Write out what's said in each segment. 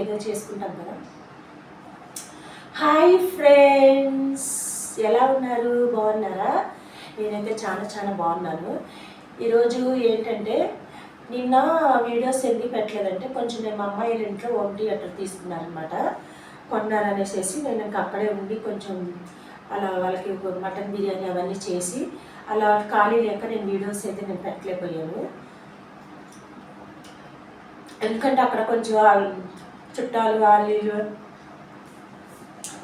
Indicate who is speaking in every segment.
Speaker 1: ఏదో చేసుకుంటాం కదా. హాయ్ ఫ్రెండ్స్, ఎలా ఉన్నారు? బాగున్నారా? నేనైతే చాలా చాలా బాగున్నాను. ఈరోజు ఏంటంటే నిన్న వీడియోస్ ఎందుకు పెట్టలేదంటే కొంచెం నేను మా అమ్మాయి ఇంట్లో ఒంటి అట్లా తీసుకున్నారనమాట. కొన్నారనేసి నేను ఇంకా అక్కడే ఉండి కొంచెం అలా వాళ్ళకి మటన్ బిర్యానీ అవన్నీ చేసి అలా ఖాళీ లేక నేను వీడియోస్ అయితే నేను పెట్టలేకపోయాను. ఎందుకంటే అక్కడ కొంచెం చుట్టాలు వాళ్ళు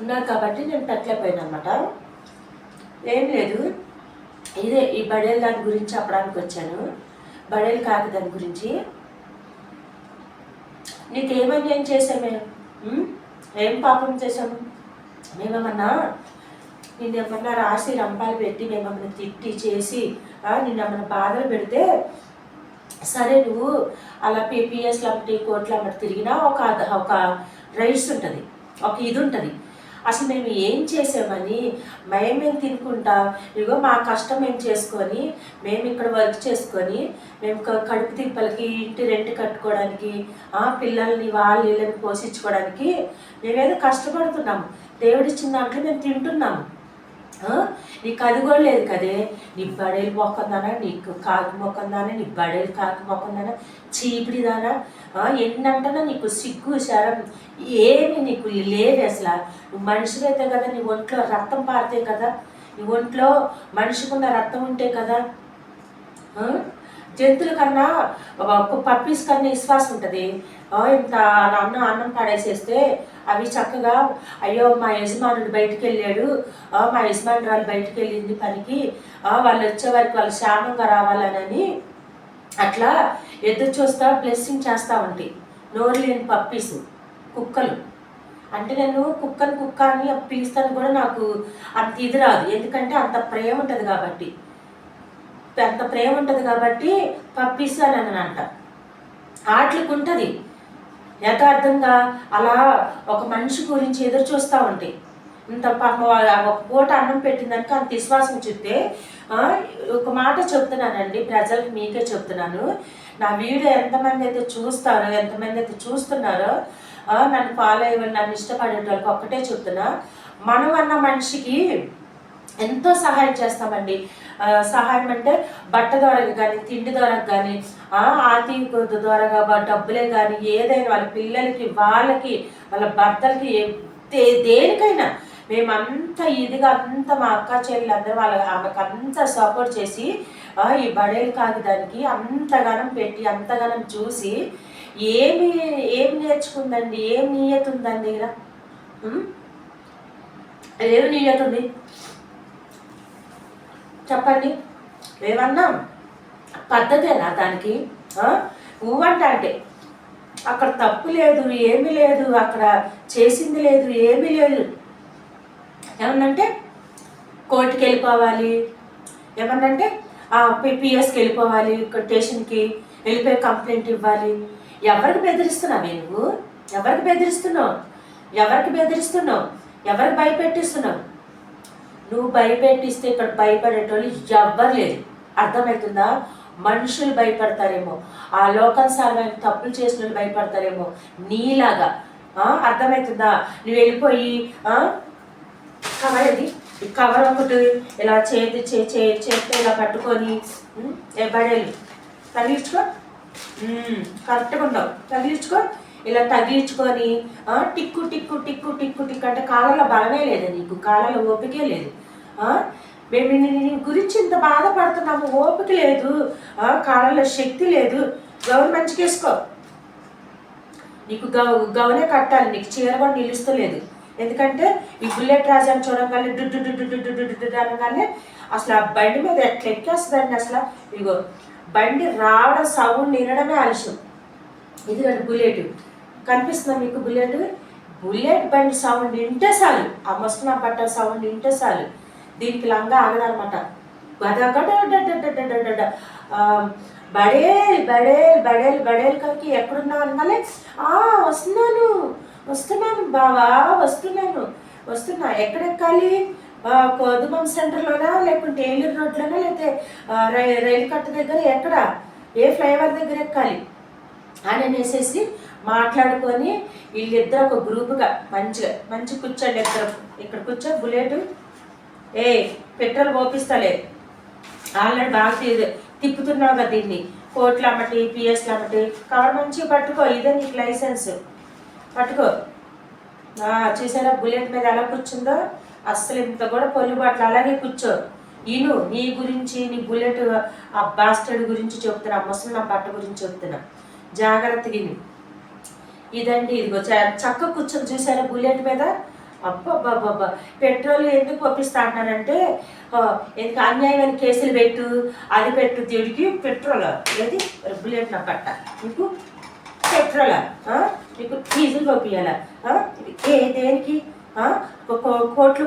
Speaker 1: ఉన్నారు కాబట్టి నేను పెట్టలేకపోయాను అనమాట. ఏం లేదు, ఇదే ఈ బడేలు దాని గురించి చెప్పడానికి వచ్చాను. బడేలు కాదు దాని గురించి. నీకేమని ఏం చేసామే? ఏం పాపం చేసాము? మేమేమన్నా నిన్నేమన్నా రాసి రంపాలు పెట్టి మేమన్నా తిట్టి చేసి నిన్నేమన్నా బాధలు పెడితే సరే నువ్వు అలా పిఎస్లు అమ్మటి కోట్లు అమ్మటి తిరిగినా ఒక రైట్స్ ఉంటుంది, ఒక ఇది ఉంటుంది. అసలు మేము ఏం చేసామని మేమేం తినుకుంటా ఇగో మా కష్టం మేము చేసుకొని మేము ఇక్కడ వర్క్ చేసుకొని మేము కడుపు తిప్పలకి ఇంటి రెంట్ కట్టుకోవడానికి పిల్లల్ని వీళ్ళని పోషించుకోవడానికి మేమేదో కష్టపడుతున్నాము. దేవుడిచ్చిన దాంట్లో మేము తింటున్నాము. నీకు అది కూడా లేదు కదే. నీ బడేలు మొక్కందానా, నీకు కాకి మొక్కందానా, నీ బడేలు కాకి మొక్కందానా, చీపిడిదానా, ఎన్నంటనా నీకు సిగ్గు శరం ఏమి నీకు లేదు. అసలు నువ్వు మనిషివైతే కదా, నీ ఒంట్లో రక్తం పారితే కదా, నీ ఒంట్లో మనిషికున్న రక్తం ఉంటే కదా. జంతువుల కన్నా పప్పీస్ కన్నా విశ్వాసం ఉంటుంది. ఇంత అన్నం పడేసేస్తే అవి చక్కగా అయ్యో మా యజమానుడు బయటికి వెళ్ళాడు, మా యజమానురాలు బయటికి వెళ్ళింది పనికి, వాళ్ళు వచ్చే వరకు వాళ్ళు క్షేమంగా రావాలని అట్లా ఎదురు చూస్తా బ్లెస్సింగ్ చేస్తూ ఉంటాయి నోరు లేని పప్పీస్, కుక్కలు. అంటే నేను కుక్క అని పిలుస్తాను కూడా నాకు అంత ఇది రాదు, ఎందుకంటే అంత ప్రేమ ఉంటుంది కాబట్టి. అంత ప్రేమ ఉంటుంది కాబట్టి పప్పీస్ అని అంట. ఆటలకు ఉంటుంది యథార్థంగా అలా ఒక మనిషి గురించి ఎదురు చూస్తూ ఉంటాయి. ఇంత పాప ఒక పూట అన్నం పెట్టిందానికి అంత విశ్వాసం చెప్తే ఒక మాట చెప్తున్నానండి ప్రజలకు, మీకే చెప్తున్నాను. నా వీడియో ఎంతమంది అయితే చూస్తారో, ఎంతమంది అయితే చూస్తున్నారో, నన్ను ఫాలో అయ్యే నన్ను ఇష్టపడే వాళ్ళకి ఒక్కటే చెప్తున్నా, మనం అన్న మనిషికి ఎంతో సహాయం చేస్తామండి. సహాయం అంటే బట్ట ద్వారా కానీ, తిండి ద్వారా కానీ, ఆతి ద్వారా డబ్బులే కానీ, ఏదైనా వాళ్ళ పిల్లలకి, వాళ్ళకి, వాళ్ళ భర్తలకి, దేనికైనా మేమంతా ఇదిగా అంతా మా అక్క చెల్లెలందరూ ఆమెకు అంతా సపోర్ట్ చేసి ఈ బడేలు కాగిదానికి అంతగానం పెట్టి అంతగానం చూసి ఏమి నేర్చుకుందండి? ఏం నియత ఉందండి? ఇలా ఏమి నియత ఉంది చెప్పండి? ఏమన్నా పద్ధతేనా దానికి? ఊవంట అంటే అక్కడ తప్పు లేదు, ఏమీ లేదు, అక్కడ చేసింది లేదు, ఏమీ లేదు. ఏమన్నంటే కోర్టుకి వెళ్ళిపోవాలి, ఏమన్నంటే పిఎస్కి వెళ్ళిపోవాలి, స్టేషన్కి వెళ్ళిపోయి కంప్లైంట్ ఇవ్వాలి. ఎవరికి బెదిరిస్తున్నావే నువ్వు? ఎవరికి బెదిరిస్తున్నావు? ఎవరికి భయపెట్టిస్తున్నావు? నువ్వు భయపెట్టిస్తే ఇక్కడ భయపడేటోళ్ళు ఎవ్వరు లేదు, అర్థమవుతుందా? మనుషులు భయపడతారేమో, ఆ లోకానుసారమైన తప్పులు చేసిన వాళ్ళు భయపడతారేమో నీలాగా, అర్థమవుతుందా? నువ్వు వెళ్ళిపోయి కవర్ ఇది కవర్ ఒకటి ఇలా చేతితో ఇలా పట్టుకొని బడేలు తగిలించుకో, కరెక్ట్గా ఉండవు, తగిలించుకో, ఇలా తగిలించుకొని టిక్కు టిక్కు టిక్కు టిక్కు టిక్కు అంటే కాళ్ళలో బలమే లేదు, నీకు కాళ్ళలో ఓపికే లేదు. మేము నీ గురించి ఇంత బాధపడుతున్నాము, ఓపిక లేదు, కాళ్ళలో శక్తి లేదు. గౌన్ మంచిగా వేసుకో, నీకు గౌనే కట్టాలి, నీకు చీర కూడా నిలుస్తలేదు. ఎందుకంటే ఈ బుల్లెట్ రాజాని చూడగానే డుడ్డు అనగానే అసలు ఆ బండి మీద ఎట్లా ఎక్కేస్తుందండి. అసలు ఇగో బండి రావడం సౌండ్ వినడమే ఆలస్యం. ఇది బుల్లెట్ కనిపిస్తుందా మీకు? బుల్లెట్ బండి సౌండ్ వింటే చాలు, ఆ మస్తున్న పట్ట సౌండ్ వింటే చాలు దీనికి లంగా ఆగదనమాట. బడేలు కలికి ఎక్కడున్నావు అనగానే వస్తున్నాను బావా, వస్తున్నా. ఎక్కడెక్కాలి? కోదుమం సెంటర్లోనా, లేకుంటే ఏలూరు రోడ్లోనా, లేకపోతే రైలు కట్ట దగ్గర, ఎక్కడ ఏ ఫ్లైఓవర్ దగ్గర ఎక్కాలి? అని అనేసి మాట్లాడుకొని వీళ్ళిద్దరు ఒక గ్రూపుగా మంచి కూర్చోండి ఇద్దరు. ఇక్కడ కూర్చో బుల్లెట్, పెట్రోల్ పోపిస్తలే, ఆల్రెడీ బాగా తిప్పుతున్నావు కదా దీన్ని, కోట్లు అమ్మటి పిఎస్లు అమ్మటి, కవర్ మంచిగా పట్టుకో, ఇదే నీకు లైసెన్స్, పట్టుకో. చూసారా బుల్లెట్ మీద ఎలా కూర్చుందో, అస్సలు ఇంత కూడా పొల్లుబాట్లు, అలాగే కూర్చో. నీ గురించి, నీ బుల్లెట్ ఆ బాస్టర్డ్ గురించి చెప్తున్నా, ముసలి నా బట్ట గురించి చెప్తున్నా, జాగ్రత్తగా. ఇదండి, ఇదిగో చక్క కూర్చొని చూసారా బుల్లెట్ మీద. అబ్బబ్బబ్బబ్బా, పెట్రోల్ ఎందుకు పంపిస్తా అంటున్నానంటే, ఎందుకు అన్యాయమైన కేసులు పెట్టు, అది పెట్టు, దేవుడికి పెట్రోల్ ఏది బుల్లెట్ నా పట్ట, నీకు పెట్రోలా, నీకు డీజిల్ పంపించాలా, దేనికి కోట్లు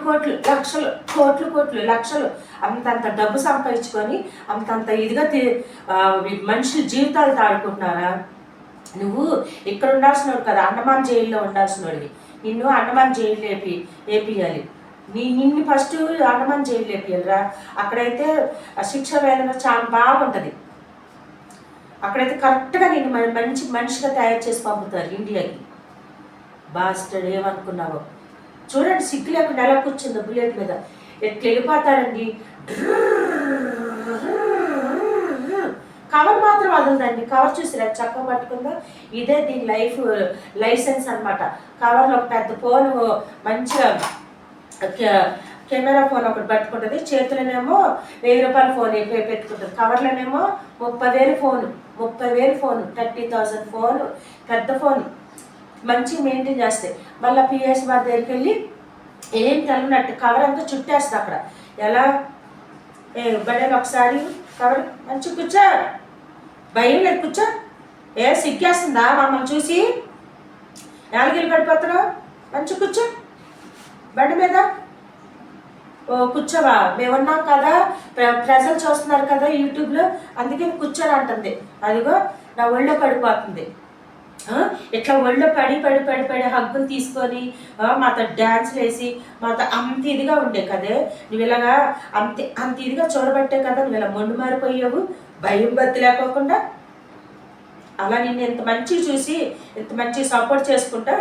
Speaker 1: లక్షలు అంతంత డబ్బు సంపాదించుకొని అంతంత ఇదిగా మనుషుల జీవితాలు తాడుకుంటున్నారా? నువ్వు ఇక్కడ ఉండాల్సినోడు కదా, అండమాన్ జైల్లో ఉండాల్సినోడివి. నిన్ను అండమాన్ జైలు వేపియాలి. నిన్ను ఫస్ట్ అండమాన్ జైలు వేపియాలిరా. అక్కడైతే శిక్ష వేదన చాలా బాగుంటుంది. అక్కడైతే కరెక్ట్గా నేను మంచి మనిషిగా తయారు చేసి పంపుతారు ఇండియాకి. బాస్టర్డ్ ఏమనుకున్నావో చూడండి, సిగ్గు లేకుండా ఎలా కూర్చుందో బుల్లెట్ మీద. ఎట్లా వెళ్ళిపోతారండి. కవర్ మాత్రం వదలదండి. కవర్ చూసి చక్కగా పట్టుకుందో, ఇదే దీని లైసెన్స్ అనమాట. కవర్లో ఒక పెద్ద ఫోన్, మంచిగా కెమెరా ఫోన్ ఒకటి పట్టుకుంటుంది, చేతులనేమో 1000 రూపాయల ఫోన్ పెట్టుకుంటుంది, కవర్లోనేమో 30,000 ఫోను, 30,000 ఫోను, పెద్ద ఫోన్ మంచిగా మెయింటైన్ చేస్తాయి. మళ్ళీ పిఎస్ వారి దగ్గరికి వెళ్ళి ఏం తెలనట్టు కవర్ అంతా చుట్టేస్తుంది అక్కడ. ఎలా బడేలు ఒకసారి కవర్ మంచి కూర్చో, భయం లేదు కూర్చో. సిగ్గేస్తుందా మమ్మల్ని చూసి? నాలుగేళ్ళు పడిపోతున్నావు, మంచి కూర్చో బండి మీద. కూర్చోవా, మేమున్నాం కదా, ప్రజలు చూస్తున్నారు కదా యూట్యూబ్లో, అందుకే కూర్చొని అంటుంది. అదిగో నా ఒళ్ళో పడిపోతుంది. ఇట్లా ఒళ్ళో పడి హగ్గులు తీసుకొని మాతో డ్యాన్స్లు వేసి మాతో అంత ఇదిగా ఉండే కదే. నువ్వు ఇలాగా అంత ఇదిగా చూడబట్టే కదా నువ్వు ఇలా మొండు మారిపోయావు, భయం బద్ది లేకోకుండా. అలా నిన్ను ఎంత మంచిగా చూసి ఎంత మంచిగా సపోర్ట్ చేసుకుంటా,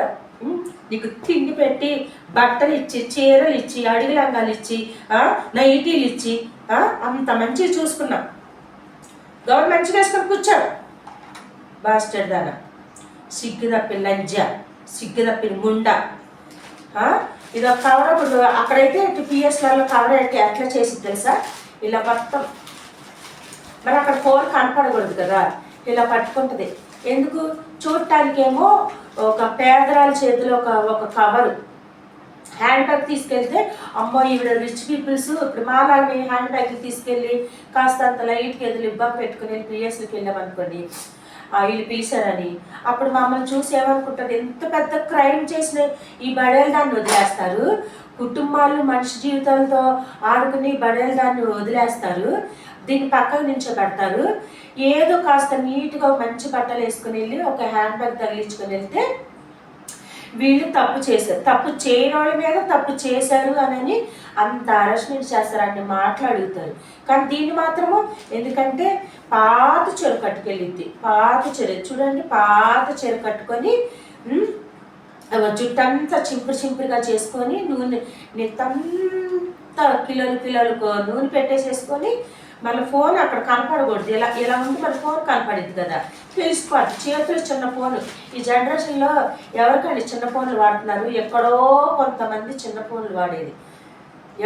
Speaker 1: నీకు తిండి పెట్టి బట్టలు ఇచ్చి చీరలు ఇచ్చి అడిగి లంగాలు ఇచ్చి నైటీలు ఇచ్చి అంత మంచిగా చూసుకున్నాం. గవర్నమెంట్ మంచిగా వేసుకొని కూర్చోడు బాస్టర్డ్ దాన. సిగ్గు తప్పిన లంజ, సిగ్గు తప్పిన ముండ. ఇది ఒక కవర్. ఇప్పుడు అక్కడైతే పిఎస్లలో కవర్ అయితే ఎట్లా చేసి తెలుసా, ఇలా మొత్తం. మరి అక్కడ ఫోన్ కనపడకూడదు కదా, ఇలా పట్టుకుంటుంది. ఎందుకు? చూడటానికేమో ఒక పేదరాల చేతిలో ఒక కవరు. హ్యాండ్ బ్యాగ్ తీసుకెళ్తే అమ్మో ఈవిడ రిచ్ పీపుల్స్, ఇప్పుడు మాలాగే హ్యాండ్ బ్యాగ్లు తీసుకెళ్ళి కాస్త అంత లైట్కి ఎదురు ఇబ్బంది పెట్టుకుని పిఎస్లకి వెళ్ళామనుకోండి, వీళ్ళు పిలిచారని, అప్పుడు మమ్మల్ని చూసి ఏమనుకుంటారు, ఎంత పెద్ద క్రైమ్ చేసిన ఈ బడేలు దాన్ని వదిలేస్తారు, కుటుంబాలు మనిషి జీవితాలతో ఆడుకుని బడేలు దాన్ని వదిలేస్తారు, దీన్ని పక్కకు నిల్చోబెడతారు. ఏదో కాస్త నీట్గా మంచి బట్టలు వేసుకుని వెళ్ళి ఒక హ్యాండ్ బ్యాగ్ తగిలించుకొని వెళ్తే వీళ్ళు తప్పు చేశారు, తప్పు చేయని వాళ్ళ మీద తప్పు చేశారు అని అంత అరెస్ట్మెంట్ చేస్తారు, అన్ని మాట్లాడుగుతారు. కానీ దీన్ని మాత్రము ఎందుకంటే పాత చీర కట్టుకెళ్ళిద్ది, పాత చీర చూడండి, పాత చీర కట్టుకొని జుట్టంతా చింపురుగా చేసుకొని నూనె నెత్తంతా కిలోలు నూనె పెట్టేసేసుకొని మళ్ళీ ఫోన్ అక్కడ కనపడకూడదు. ఇలా ఉంటే మన ఫోన్ కనపడిద్ది కదా, తెలిసిపోద్ది. చేతులు చిన్న ఫోను. ఈ జనరేషన్లో ఎవరికండి చిన్న ఫోన్లు వాడుతున్నారు? ఎక్కడో కొంతమంది చిన్న ఫోన్లు వాడేది,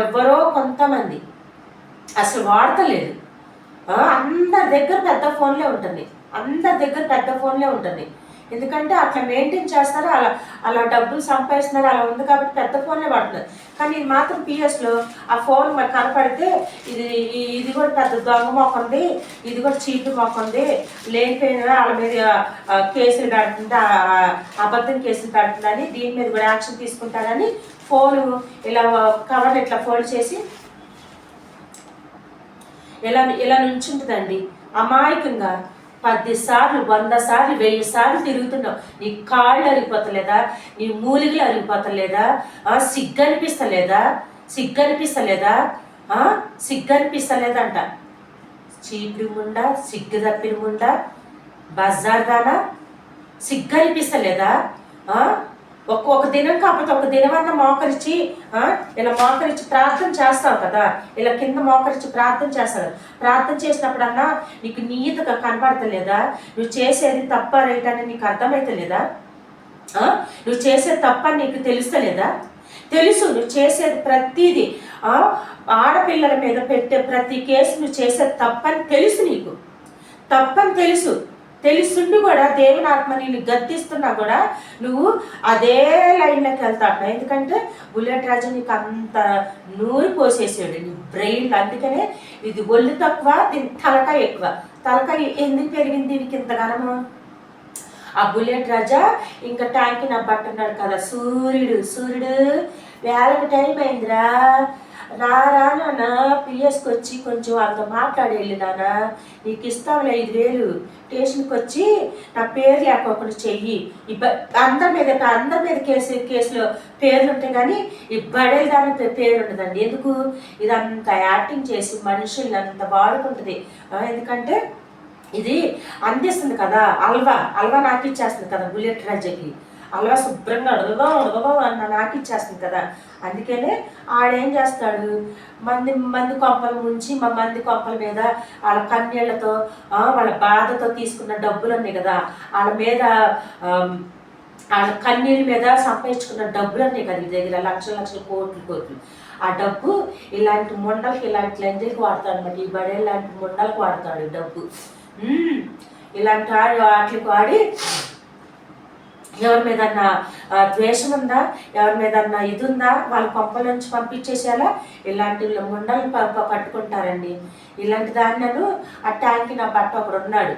Speaker 1: ఎవరో కొంతమంది అసలు వాడతలేదు. అందరి దగ్గర పెద్ద ఫోన్లే ఉంటుంది, ఎందుకంటే అట్లా మెయింటైన్ చేస్తారు, అలా డబ్బులు సంపాదిస్తున్నారు, అలా ఉంది కాబట్టి పెద్ద ఫోన్లే వాడుతున్నారు. కానీ ఇది మాత్రం పిఎస్లో ఆ ఫోన్ మరి కనపడితే ఇది కూడా పెద్ద దొంగ మొక్కంది, ఇది కూడా చీపు మొక్కంది, లేనిపోయిన వాళ్ళ మీద కేసులు పెడుతుంది, అబద్ధం కేసులు పెడుతుందని దీని మీద కూడా యాక్షన్ తీసుకుంటారని ఫోను ఇలా కవర్ ఇట్లా ఫోల్డ్ చేసి ఇలా నుంచుంటుందండి. అమాయకంగా 10 సార్లు 100 సార్లు 1000 సార్లు తిరుగుతున్నావు. నీ కాళ్ళు అరిగిపోతలేదా? నీ మూలికలు అరిగిపోతలేదా? సిగ్గనిపిస్తలేదంట. చీపురు ముండా, సిగ్గు తప్పిన ముండా, బజార్ దానా, సిగ్గనిపిస్తలేదా? ఒక దినం కాకపోతే ఒక దినమన్నా మోకరించి ఇలా మోకరించి ప్రార్థన చేస్తావు కదా, ఇలా కింద మోకరించి ప్రార్థన చేస్తావు. ప్రార్థన చేసినప్పుడన్నా నీకు నీతగా కనపడతలేదా? నువ్వు చేసేది తప్ప రైట్ అని నీకు అర్థమైతలేదా? నువ్వు చేసేది తప్ప నీకు తెలుస్తలేదా? తెలుసు, నువ్వు చేసేది ప్రతిదీ ఆడపిల్లల మీద పెట్టే ప్రతి కేసు నువ్వు చేసేది తప్పని తెలుసు, నీకు తప్పని తెలుసు. తెలుసుండి కూడా దేవుని ఆత్మ నేను గద్దిస్తున్నా కూడా నువ్వు అదే లైన్లోకి వెళ్తాడు. ఎందుకంటే బుల్లెట్ రాజు నీకు అంత నూరి పోసేసాడు నీ బ్రెయిన్లో. అందుకనే ఇది ఒళ్ళు తక్కువ, దీని తలకాయ ఎక్కువ. తలకాయ ఎందుకు పెరిగింది దీనికి ఇంతగానము? ఆ బుల్లెట్ రాజా ఇంకా ట్యాంకి నా బట్టున్నాడు కదా, సూర్యుడు వేళకు టైం అయిందిరా, రారా నాన్న పిఎస్కి వచ్చి కొంచెం వాళ్ళతో మాట్లాడి వెళ్ళి నాన్న, నీకు ఇస్తాంలే 5,000 స్టేషన్కి వచ్చి నా పేరు లేకోకుండా చెయ్యి. అందరి మీద కేసులో పేర్లు ఉంటాయి కానీ ఈ బడేలు దాని పేరు ఉండదండి. ఎందుకు? ఇదంతా యాక్టింగ్ చేసి మనుషుల్ని అంత వాడుకుంటుంది. ఎందుకంటే ఇది అందిస్తుంది కదా, అల్వా నాకు ఇచ్చేస్తుంది కదా బుల్లెట్ రాజాకి. అలా శుభ్రంగా అడగదో అన్న నాకు ఇచ్చేస్తుంది కదా. అందుకనే ఆడేం చేస్తాడు, మంది కొంపల ముంచి మంది కొంపల మీద వాళ్ళ కన్నీళ్లతో వాళ్ళ బాధతో తీసుకున్న డబ్బులు ఉన్నాయి కదా, వాళ్ళ మీద వాళ్ళ కన్నీళ్ళ మీద సంపాదించుకున్న డబ్బులు ఉన్నాయి కదా ఈ దగ్గర, లక్షల కోట్లు. ఆ డబ్బు ఇలాంటి ముండలకి, ఇలాంటి లంజలకి వాడతాడు అనమాట. ఈ బడే ఇలాంటి ముండలకు వాడతాడు డబ్బు. ఇలాంటి వాటికి వాడి ఎవరి మీదన్నా ద్వేషం ఉందా, ఎవరి మీదన్నా ఇది ఉందా, వాళ్ళ కొంపల నుంచి పంపించేసేలా ఇలాంటి ముండలను పట్టుకుంటారండి. ఇలాంటి దాన్ని ఆ ట్యాంకి నా బట్ట ఒకడు ఉన్నాడు,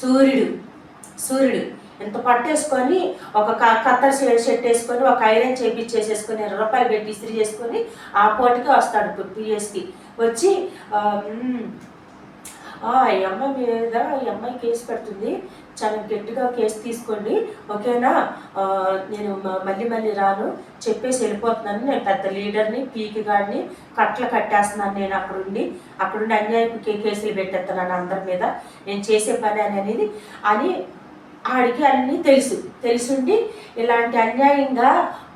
Speaker 1: సూర్యుడు ఎంత పట్టేసుకొని ఒక కత్తర్ షర్ట్ వేసుకొని ఒక ఐరన్ చేపించేసేసుకొని 20 రూపాయలు పెట్టి ఇస్త్రీ చేసుకొని ఆ పోటీకి వస్తాడు పిఎస్కి వచ్చి, ఈ అమ్మాయి మీద ఈ అమ్మాయి కేసు పెడుతుంది, చాలా గట్టిగా కేసు తీసుకోండి ఓకేనా, నేను మళ్ళీ రాను చెప్పేసి వెళ్ళిపోతున్నాను, నేను పెద్ద లీడర్ని పీకి గాడిని కట్టలు కట్టేస్తున్నాను, నేను అక్కడుండి అన్యాయపు కేసులు పెట్టేస్తున్నాను అందరి మీద, నేను చేసే పని అనేది అని ఆడికి అన్నీ తెలుసుండి ఇలాంటి అన్యాయంగా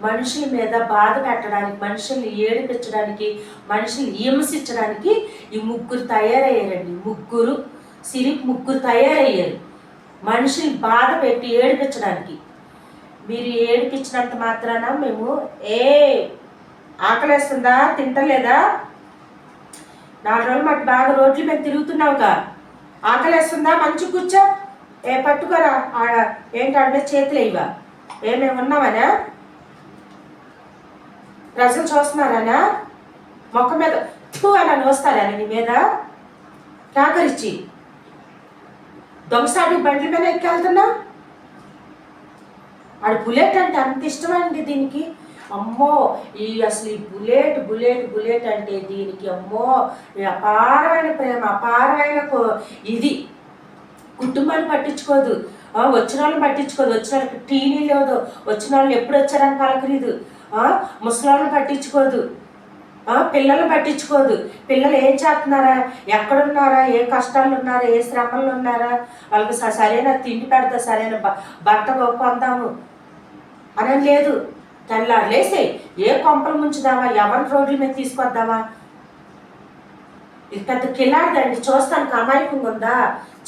Speaker 1: మనుషుల మీద బాధ పెట్టడానికి, మనుషుల్ని ఏడిపించడానికి, మనుషుల్ని హింసించడానికి ఈ ముగ్గురు తయారయ్యారండి. ముగ్గురు తయారయ్యారు మనుషుల్ని బాధ పెట్టి ఏడిపించడానికి. మీరు ఏడిపించినంత మాత్రాన మేము ఆకలేస్తుందా, తింటలేదా, 4 రోజులు మాకు బాగా రోడ్ల మీద తిరుగుతున్నావుగా, ఆకలేస్తుందా, మంచి కూర్చో, పట్టుకోరా, ఏంటి ఆడ చేతులు ఇవ్వ, ఏమేమి ఉన్నామనా, ప్రజలు చూస్తున్నారనా, మొక్క మీద అలా నోస్తారా నీ మీద, కాకరిచ్చి దొంగసాటి బండ్ల మీద ఎక్కెళ్తున్నా. ఆడు బుల్లెట్ అంటే అంత ఇష్టమండి దీనికి. అమ్మో అసలు ఈ బుల్లెట్ అంటే దీనికి అమ్మో అపారమైన ప్రేమ, అపారమైన ఇది. కుటుంబాన్ని పట్టించుకోదు, వచ్చిన వాళ్ళని పట్టించుకోదు, వచ్చిన వాళ్ళకి టీవీ లేదు, వచ్చిన వాళ్ళు ఎప్పుడు వచ్చారని పలకరీదు, ముసలాళ్ళని పట్టించుకోదు, పిల్లల్ని పట్టించుకోదు. పిల్లలు ఏం చేస్తున్నారా, ఎక్కడున్నారా, ఏ కష్టాలు ఉన్నారా, ఏ శ్రమలు ఉన్నారా, వాళ్ళకి సరైన తిండి పెడతా, సరైన బట్ట పొందాము అని లేదు. తెల్లారు లేసే ఏ కొంపలు ముంచుదామా, ఎవరిని రోడ్ల మీద తీసుకొద్దామా, ఇది పెద్ద కిల్లాడిదండి. చూస్తానికి అమాయకంగా ఉందా,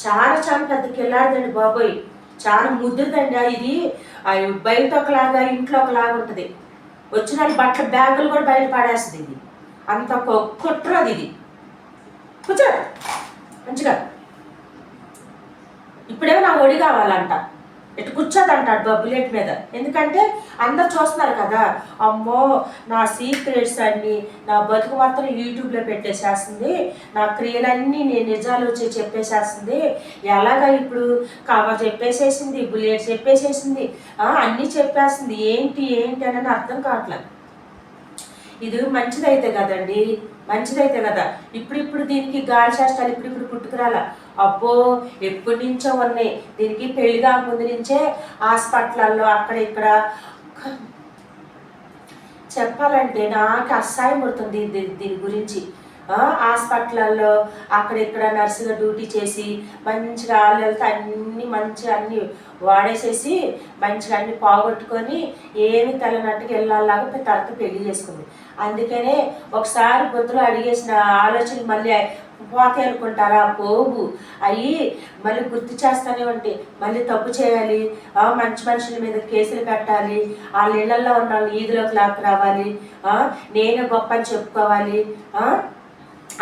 Speaker 1: చాలా పెద్ద కిల్లాడిదండి బాబోయ్, చాలా ముద్దుదండి. ఇది బయట ఒకలాగా ఇంట్లో ఒకలాగా ఉంటుంది. వచ్చిన వాళ్ళు బట్టల బ్యాగులు కూడా బయట పడేస్తుంది. ఇది అంత కుట్రది. ఇది కూర్చో మంచిగా. ఇప్పుడేమో నా ఒడి కావాలంట, ఇటు కూర్చోదంటాడు బుల్లెట్ మీద. ఎందుకంటే అందరు చూస్తున్నారు కదా, అమ్మో నా సీక్రెట్స్ అన్నీ, నా బతుకు మాత్రం యూట్యూబ్లో పెట్టేసేస్తుంది, నా క్రియలన్నీ నేను నిజాలు వచ్చి చెప్పేసేస్తుంది, ఎలాగా ఇప్పుడు చెప్పేసేసింది, బుల్లెట్ చెప్పేసేసింది, అన్నీ చెప్పేస్తుంది, ఏంటి అని అర్థం కావట్లేదు. ఇది మంచిదైతే కదండి, మంచిదైతే కదా. ఇప్పుడు దీనికి గాలి శాస్త్రాలు ఇప్పుడు పుట్టుకురాల. అబ్బో ఎప్పటి నుంచో ఉన్నాయి. దీనికి పెళ్లి కాకముందు నుంచే హాస్పిటల్లో అక్కడ ఇక్కడ చెప్పాలంటే నాకు అసహాయం పడుతుంది దీని గురించి. హాస్పిటల్లో అక్కడిక్కడ నర్సుగా డ్యూటీ చేసి మంచిగా వాళ్ళతో అన్నీ మంచిగా అన్నీ వాడేసేసి మంచిగా అన్ని పోగొట్టుకొని ఏమి తెల్లనట్టుగా వెళ్ళాలాగా తర్వాత పెళ్లి చేసుకుంది. అందుకనే ఒకసారి బుద్ధులు అడిగేసిన ఆలోచనలు మళ్ళీ పోతాయి అనుకుంటారా? పోవు. అవి మళ్ళీ గుర్తు చేస్తూనే ఉంటాయి. మళ్ళీ తప్పు చేయాలి, మంచి మనుషుల మీద కేసులు పెట్టాలి, వాళ్ళ ఇళ్లలో ఉన్న వాళ్ళు ఈదులోకి లాక్కు రావాలి, నేనే గొప్ప అని చెప్పుకోవాలి.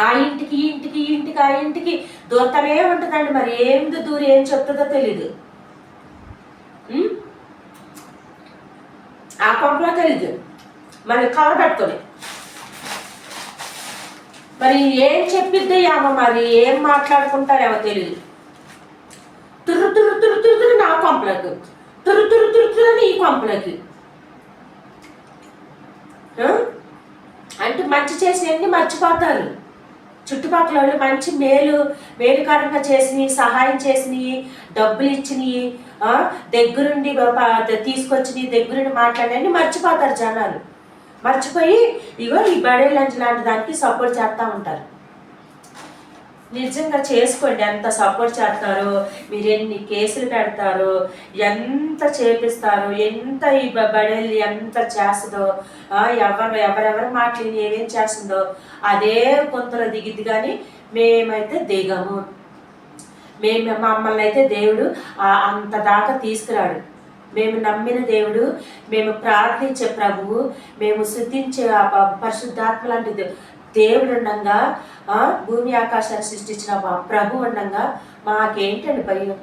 Speaker 1: ఆ ఇంటికి ఈ ఇంటికి ఈ ఇంటికి ఆ ఇంటికి దూరతనే ఉంటుందండి. మరి ఏంది దూరం ఏం చెప్తుందో తెలీదు. ఆ కొంపలో తెలీదు మరి కవర్ పెట్టుకొని మరి ఏం చెప్పిద్ది అమ్మ, మరి ఏం మాట్లాడుకుంటారేమో తెలియదు. తుర్రు తుర్రు తుర్రు తుర్రు నా కొంపలకి, తుర్రు తుర్రు తుర్రు తుర్రు నీ కొంపలకి. అంటే మంచి చేసినవన్నీ మర్చిపోతారు. చుట్టుపక్కల వాళ్ళు మంచి మేలుకారంగా చేసినవి, సహాయం చేసినవి, డబ్బులు ఇచ్చినవి, దగ్గరుండి తీసుకొచ్చినవి, దగ్గరుండి మాట్లాడినవి మర్చిపోతారు జనాలు. మర్చిపోయి ఇగో ఈ బడే లంచ్ లాంటి దానికి సపోర్ట్ చేస్తూ ఉంటారు. నిజంగా చేసుకోండి. ఎంత సపోర్ట్ చేస్తారో, మీరు ఎన్ని కేసులు పెడతారో, ఎంత చేపిస్తారో, ఎంత ఈ బడేళ్ళు ఎంత చేస్తుందో, ఎవరెవరు మాటలు ఏమేం చేస్తుందో అదే కొంతలో దిగిద్ది. కానీ మేమైతే దిగము. మమ్మల్ని అయితే దేవుడు అంత దాకా తీసుకురాడు. మేము నమ్మిన దేవుడు, మేము ప్రార్థించే ప్రభువు, మేము స్తుతించే పరిశుద్ధాత్మ లాంటి దేవుడు ఉండగా, భూమి ఆకాశాన్ని సృష్టించిన ప్రభు ఉండగా మాకేంటండి భయం?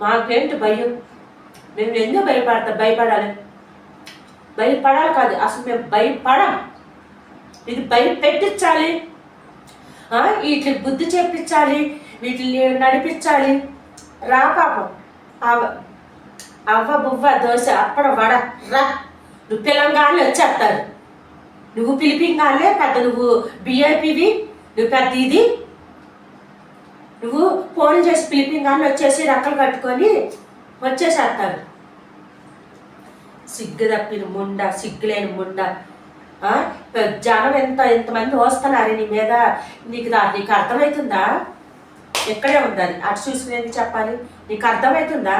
Speaker 1: మాకేంటి భయం? మేము ఎందుకు భయపడాలి? భయపడాలి కాదు, అసలు మేము భయపడం. ఇది భయపెట్టించాలి, వీటిని బుద్ధి చెప్పించాలి, వీటిని నడిపించాలి. రా పాపం, అవ్వ బువ్వ దోశ అప్పడ వడ రా, నువ్వు పిలంగానే వచ్చేస్తారు. నువ్వు పిలిపింగానే పెద్ద, నువ్వు బిఐపివి, నువ్వు పెద్ద ఇది, నువ్వు ఫోన్ చేసి పిలిపింగానే వచ్చేసి రెక్కలు కట్టుకొని వచ్చేసేస్తారు. సిగ్గు తప్పిన ముండ, సిగ్గులేని ముండ. జనం ఎంతమంది వస్తున్నారు నీ మీద, నీకు అర్థమవుతుందా? ఎక్కడే ఉండాలి, అటు చూసుకునేది చెప్పాలి. నీకు అర్థమవుతుందా?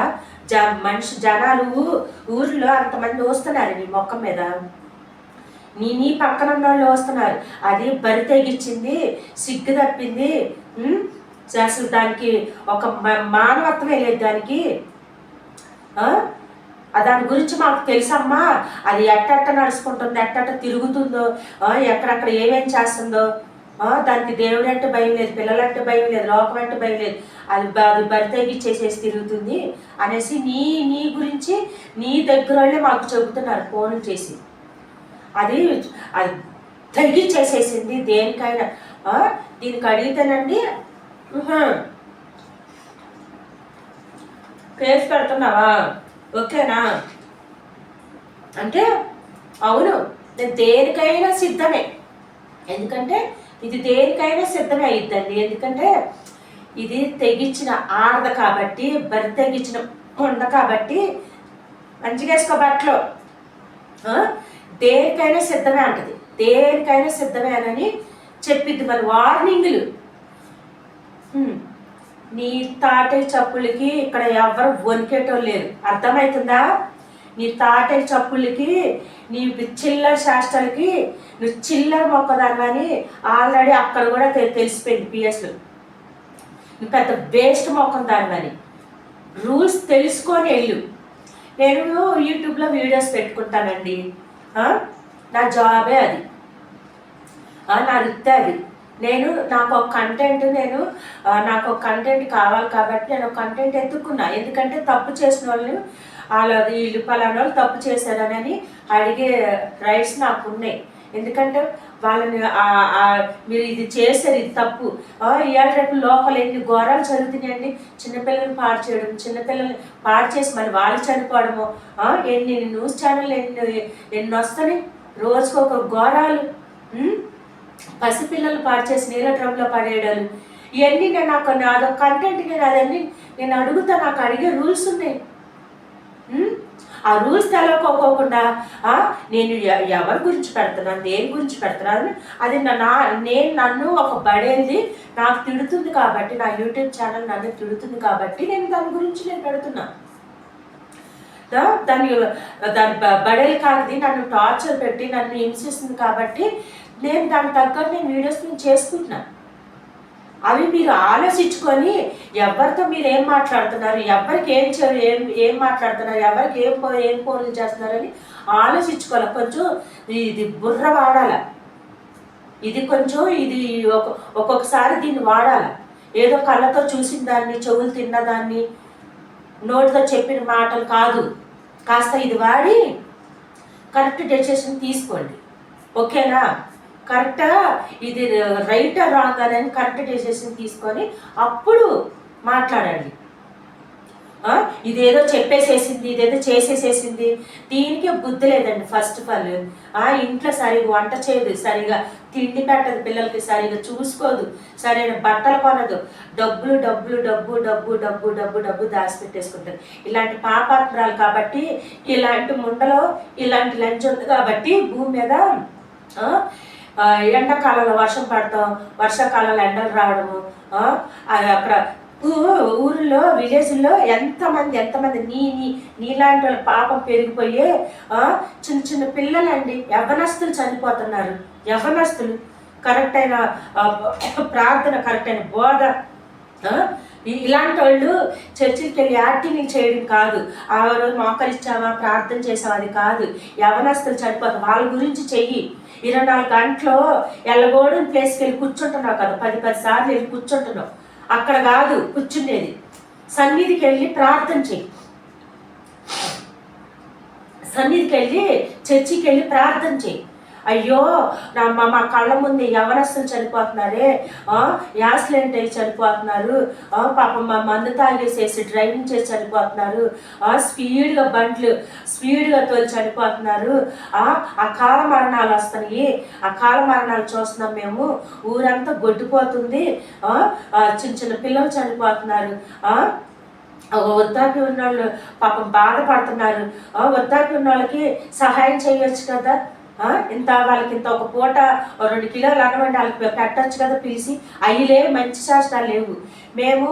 Speaker 1: జనాలు ఊర్లో అంతమంది వస్తున్నారు నీ మొక్కం మీద, నీ పక్కన ఉన్న వాళ్ళు వస్తున్నారు. అది బరి తెగించింది, సిగ్గు తప్పింది. అసలు దానికి ఒక మానవత్వమే లేదు దానికి. దాని గురించి మాకు తెలుసమ్మా, అది ఎట్టట్ట నడుచుకుంటుందో, ఎట్టట్ట తిరుగుతుందో, ఎక్కడెక్కడ ఏమేం చేస్తుందో. దానికి దేవుడు అంటే భయం లేదు, పిల్లలంటే భయం లేదు, లోకం అంటే భయం లేదు. అది బరి తెగిచ్చేసేసి తిరుగుతుంది అనేసి నీ గురించి నీ దగ్గర వాళ్ళే మాకు చెబుతున్నారు ఫోన్లు చేసి. అది తగ్గిచ్చేసేసింది దేనికైనా. దీనికి అడిగితేనండి కేసు పెడుతున్నావా, ఓకేనా అంటే అవును, నేను దేనికైనా సిద్ధమే. ఎందుకంటే ఇది దేనికైనా సిద్ధమే అయిద్దండి. ఎందుకంటే ఇది తెగించిన ఆడద కాబట్టి, బరి తెగించిన ఉండ కాబట్టి మంచిగా వేసుకో బట్టలు. దేనికైనా సిద్ధమే అంటది, దేనికైనా సిద్ధమే అని చెప్పిద్ది. మరి వార్నింగ్లు. నీ తాటే చప్పులకి ఇక్కడ ఎవరు వణికేటోళ్ళు లేరు, అర్థమవుతుందా? నీ తాటే చప్పులకి, నీ చిల్లర శాస్త్రాలకి నువ్వు చిల్లర మొక్కదాన్ని ఆల్రెడీ అక్కడ కూడా తెలిసిపోయింది పిఎస్లో. నువ్వు పెద్ద వేస్ట్ మొక్కం దాన్ని. రూల్స్ తెలుసుకొని వెళ్ళు. నేను యూట్యూబ్లో వీడియోస్ పెట్టుకుంటానండి, నా జాబే అది, నా వృత్తి అది. నాకు ఒక కంటెంట్ కావాలి కాబట్టి నేను ఒక కంటెంట్ ఎత్తుకున్నా. ఎందుకంటే తప్పు చేసిన వాళ్ళని, వీళ్ళు పలానా వాళ్ళు తప్పు చేశారని అడిగే రైట్స్ నాకు ఉన్నాయి. ఎందుకంటే వాళ్ళని మీరు ఇది చేశారు, ఇది తప్పు. ఇవాళ రేపు లోకల్ ఎన్ని ఘోరాలు జరుగుతున్నాయండి. చిన్నపిల్లల్ని పాడు చేయడం, చిన్నపిల్లల్ని పాడు చేసి మళ్ళీ వాళ్ళు చనిపోవడము. ఎన్ని న్యూస్ ఛానల్ ఎన్ని వస్తాయి రోజుకు ఒక ఘోరాలు. పసిపిల్లలు పాడు చేసి నీళ్ళ డ్రమ్లో పడేయడాలు, ఇవన్నీ అదొక కంటెంట్. నేను అదన్నీ నేను అడుగుతా, నాకు అడిగే రూల్స్ ఉన్నాయి. ఆ రూల్స్ తెలవకోకుండా నేను ఎవరి గురించి పెడుతున్నాను, దేని గురించి పెడుతున్నాను, అది నన్ను ఒక బడేది నాకు తిడుతుంది కాబట్టి, నా యూట్యూబ్ ఛానల్ నన్ను తిడుతుంది కాబట్టి నేను దాని గురించి నేను పెడుతున్నాను. దాని బడేలు కాదు, నన్ను టార్చర్ పెట్టి నన్ను హింసిస్తుంది కాబట్టి నేను దాని తగ్గట్టు నేను వీడియోస్ నేను చేసుకుంటున్నాను. అవి మీరు ఆలోచించుకొని ఎవరితో మీరు ఏం మాట్లాడుతున్నారు, ఎవరికి ఏం మాట్లాడుతున్నారు, ఎవరికి ఏం ఫోన్లు చేస్తున్నారని ఆలోచించుకోవాలి. కొంచెం ఇది బుర్ర వాడాల, ఇది కొంచెం ఇది ఒక్కొక్కసారి దీన్ని వాడాల. ఏదో కళ్ళతో చూసిన దాన్ని, చెవులు తిన్నదాన్ని, నోటితో చెప్పిన మాటలు కాదు. కాస్త ఇది వాడి కరెక్ట్ డెసిషన్ తీసుకోండి. ఓకేనా? కరెక్టా ఇది రైట్ రాంగ్ అని కరెక్ట్ డెసిషన్ తీసుకొని అప్పుడు మాట్లాడండి. ఇదేదో చెప్పేసేసింది, ఇదేదో చేసేసేసింది, దీనికి బుద్ధి లేదండి. ఫస్ట్ ఆఫ్ ఆల్ ఇంట్లో సరిగా వంట చేయదు, సరిగా తిండి పెట్టదు, పిల్లలకి సరిగా చూసుకోదు, సరైన బట్టలు కొనదు, డబ్బులు డబ్బులు డబ్బు డబ్బు డబ్బు డబ్బు డబ్బు దాచిపెట్టేసుకుంటుంది. ఇలాంటి పాపాత్మరాలు కాబట్టి, ఇలాంటి ముండలో ఇలాంటి లంచ్ ఉంది కాబట్టి భూమి మీద ఎండాకాలంలో వర్షం పడతాం, వర్షాకాలంలో ఎండలు రావడము, అక్కడ ఊరిలో విలేజ్లో ఎంతమంది నీలాంటి వాళ్ళ పాపం పెరిగిపోయే చిన్న చిన్న పిల్లలండి, యవ్వనస్తులు చనిపోతున్నారు. యవ్వనస్తులు కరెక్ట్ అయిన ప్రార్థన, కరెక్ట్ అయిన బోధ, ఇలాంటి వాళ్ళు చర్చికి వెళ్ళి యాక్టింగ్ చేయడం కాదు, ఆ రోజు మోకరిచ్చావా ప్రార్థన చేసావా అది కాదు. యవ్వనస్తులు చనిపోతారు, వాళ్ళ గురించి చెయ్యి. 24 గంటలు ఎల్లగోడని ప్లేస్కి వెళ్ళి కూర్చుంటున్నావు కదా, 10 సార్లు వెళ్ళి కూర్చుంటున్నావు. అక్కడ కాదు కూర్చునేది, సన్నిధికి వెళ్ళి ప్రార్థన చెయ్యి. సన్నిధికి వెళ్ళి చర్చికి వెళ్ళి ప్రార్థన చెయ్యి. అయ్యో మా కళ్ళ ముందు యవనస్తులు చనిపోతున్నారే, యాక్సిడెంట్ అయ్యి చనిపోతున్నారు, పాపం మా మందు తాగేసేసి డ్రైవింగ్ చేసి చనిపోతున్నారు, స్పీడ్గా బండ్లు స్పీడ్గా తోలి చనిపోతున్నారు, ఆ కాల మరణాలు వస్తున్నాయి, ఆ కాల మరణాలు చూస్తున్నాం మేము, ఊరంతా గొడ్డిపోతుంది, చిన్న చిన్న పిల్లలు చనిపోతున్నారు, వృద్ధాప్యం ఉన్న వాళ్ళు పాపం బాధపడుతున్నారు, వృద్ధాప్యం ఉన్న వాళ్ళకి సహాయం చేయొచ్చు కదా, వాళ్ళకి ఇంత ఒక పూట 2 కిలోలు అన్నమాట వాళ్ళకి పెట్టచ్చు కదా పిలిచి. అయ్యిలే మంచి శాస్త్రాలు లేవు. మేము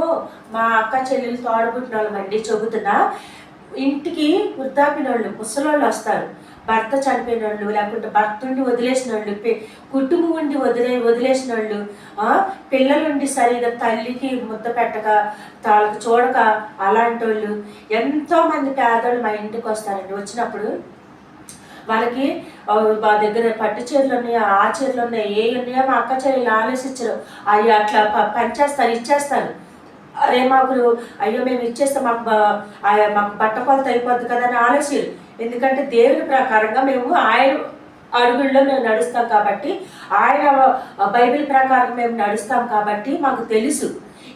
Speaker 1: మా అక్క చెల్లెలు తోడబుట్టిన వాళ్ళమండి చెబుతున్నా. ఇంటికి వృద్ధాప్యం వాళ్ళు ముసలోళ్ళు వస్తారు, భర్త చనిపోయిన వాళ్ళు, లేకుంటే భర్త ఉండి వదిలేసిన వాళ్ళు, కుటుంబం ఉండి వదిలేసిన వాళ్ళు, పిల్లలుండి సరిగా తల్లికి ముద్ద పెట్టక వాళ్ళకి చూడక అలాంటి వాళ్ళు ఎంతోమంది పేదోళ్ళు మా ఇంటికి వస్తారండి. వచ్చినప్పుడు వాళ్ళకి మా దగ్గర పట్టు చీరలు ఉన్నాయా, ఆ చీరలు ఉన్నాయి, ఏ ఉన్నాయో మా అక్క చెల్లెలు ఆలోచించరు, అవి అట్లా పనిచేస్తారు, ఇచ్చేస్తారు. అరే అయ్యో మేము ఇచ్చేస్తాం, మాకు బట్ట కొలత అయిపోద్ది కదా అని ఆలోచించరు. ఎందుకంటే దేవుని ప్రకారంగా మేము ఆయన అడుగుల్లో మేము నడుస్తాం కాబట్టి, ఆయన బైబిల్ ప్రకారం మేము నడుస్తాం కాబట్టి మాకు తెలుసు.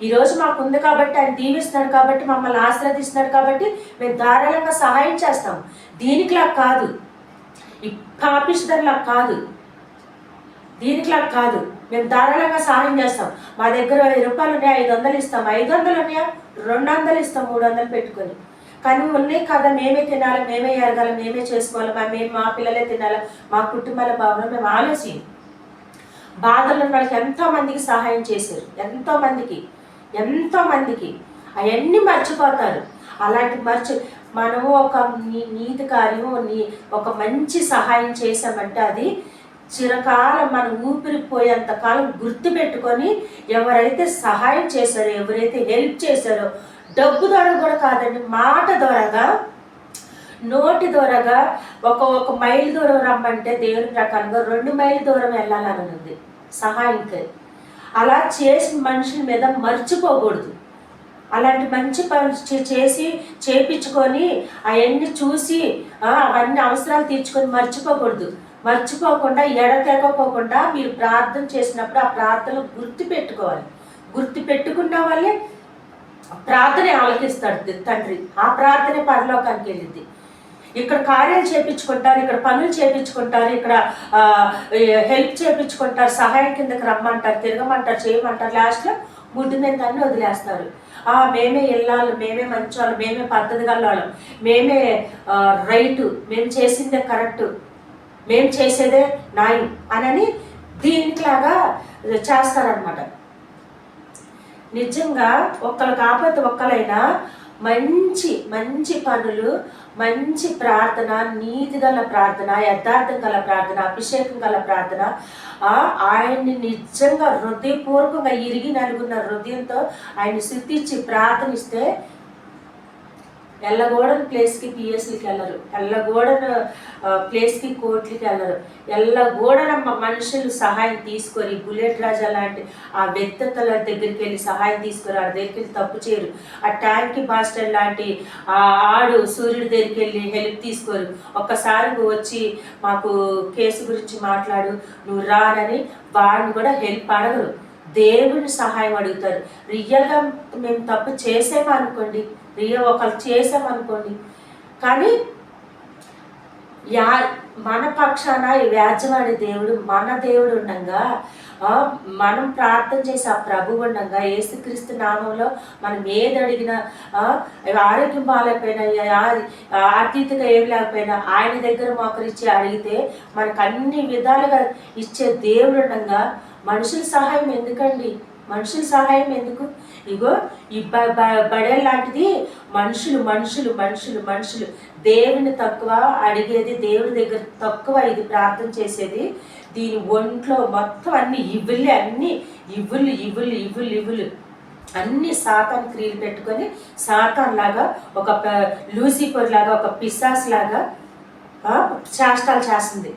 Speaker 1: ఈరోజు మాకు ఉంది కాబట్టి, ఆయన దీవిస్తున్నాడు కాబట్టి, మమ్మల్ని ఆశీర్వదిస్తున్నాడు కాబట్టి మేము ధారాళంగా సహాయం చేస్తాం. దీనికిలా కాదు, ఈ పాపిష్దర్లా కాదు, దీనికిలా కాదు. మేము ధారాళంగా సహాయం చేస్తాం. మా దగ్గర 1000 రూపాయలు ఉన్నాయా, 500 ఇస్తాం, 500 ఉన్నాయా 200 ఇస్తాం, 300 పెట్టుకొని. కానీ ఉన్నాయి కదా, మేమే తినాలి, మేమే ఎరగాలి, మేమే చేసుకోవాలి, మా పిల్లలే తినాలి, మా కుటుంబాల భావన మేము ఆలోచి. బాధలు ఉన్న వాళ్ళకి ఎంతోమందికి సహాయం చేశారు, ఎంతోమందికి అవన్నీ మర్చిపోతారు. అలాంటి మనము ఒక నీతి కార్యం, ఒక మంచి సహాయం చేసామంటే అది చిరకాలం మనం ఊపిరిపోయేంత కాలం గుర్తు పెట్టుకొని, ఎవరైతే సహాయం చేశారో, ఎవరైతే హెల్ప్ చేశారో, డబ్బు ద్వారా కూడా కాదండి, మాట ద్వారాగా, నోటి ద్వారాగా, ఒక మైలు దూరం రమ్మంటే దేవుని ప్రకారంగా 2 మైళ్ళ దూరం వెళ్ళాలని ఉంది సహాయంకి. అలా చేసిన మనుషుల మీద మర్చిపోకూడదు. అలాంటి మంచి పనులు చేసి చేపించుకొని అవన్నీ చూసి అవన్నీ అవసరాలు తీర్చుకొని మర్చిపోకుండా ఎడతెగకోకుండా మీరు ప్రార్థన చేసినప్పుడు ఆ ప్రార్థనలు గుర్తు పెట్టుకున్న వాళ్ళే ప్రార్థనే ఆలకిస్తాడు తండ్రి. ఆ ప్రార్థనే పరలోకానికి వెళ్ళింది. ఇక్కడ కార్యాలు చేయించుకుంటారు, ఇక్కడ పనులు చేయించుకుంటారు, ఇక్కడ హెల్ప్ చేయించుకుంటారు, సహాయం కిందకి రమ్మంటారు, తిరగమంటారు, చేయమంటారు, లాస్ట్లో ముడ్డు మీద అన్నీ వదిలేస్తారు. మేమే వెళ్ళాలి, మేమే మంచోళ్ళం, మేమే పద్ధతి గలవాళ్ళం, మేమే రైటు, మేము చేసిందే కరెక్టు, మేము చేసేదే న్యాయం అని దీనికిలాగా చేస్తారనమాట. నిజంగా ఒక్కరు కాకపోతే ఒక్కరైనా మంచి మంచి పనులు, మంచి ప్రార్థన, నీతి గల ప్రార్థన, యథార్థం గల ప్రార్థన, అభిషేకం గల ప్రార్థన, ఆయన్ని నిజంగా హృదయపూర్వకంగా ఇరిగి నలుగున్న హృదయంతో ఆయన్ని స్తుతించి ప్రార్థనిస్తే ఎల్లగోడని ప్లేస్కి పిఎస్లకి వెళ్ళరు, ఎల్లగోడన ప్లేస్కి కోర్టులకి వెళ్ళరు, ఎల్లగోడన మనుషులు సహాయం తీసుకొని బుల్లెట్ రాజా లాంటి ఆ వ్యక్తిత్వాల దగ్గరికి వెళ్ళి సహాయం తీసుకొని ఆ దగ్గరికి వెళ్ళి తప్పు చేయరు. ఆ ట్యాంకీ మాస్టర్ లాంటి ఆడు సూర్యుడి దగ్గరికి వెళ్ళి హెల్ప్ తీసుకోరు. ఒక్కసారి వచ్చి మాకు కేసు గురించి మాట్లాడు, నువ్వు రానని వాడిని కూడా హెల్ప్ అడగరు, దేవుని సహాయం అడుగుతారు. రియల్గా మేము తప్పు చేసామో అనుకోండి, ఒకరు చేసామనుకోండి, కానీ మన పక్షాన వ్యాజ్యవాడి దేవుడు, మన దేవుడు ఉండగా, మనం ప్రార్థన చేసి ఆ ప్రభు ఉండగా, యేసుక్రీస్తు నామంలో మనం ఏది అడిగినా, ఆరోగ్యం బాగాలేకపోయినా, ఆర్థికంగా ఏమి లేకపోయినా ఆయన దగ్గర మోకరించి అడిగితే మనకు అన్ని విధాలుగా ఇచ్చే దేవుడు ఉండగా మనుషుల సహాయం ఎందుకండి? మనుషుల సహాయం ఎందుకు? ఇగో ఈ బడే లాంటిది మనుషులు మనుషులు మనుషులు మనుషులు దేవుని తక్కువ అడిగేది, దేవుడి దగ్గర తక్కువ ఇది ప్రార్థన చేసేది. దీని ఒంట్లో మొత్తం అన్ని ఇవ్వులే, అన్ని ఇవ్వులు ఇవ్వులు ఇవ్వులు ఇవ్వులు అన్ని సాతాన్ క్రియలు పెట్టుకొని సాతాన్ లాగా, ఒక లూసిఫర్ లాగా, ఒక పిశాస్ లాగా చేష్టాలు చేస్తుంది.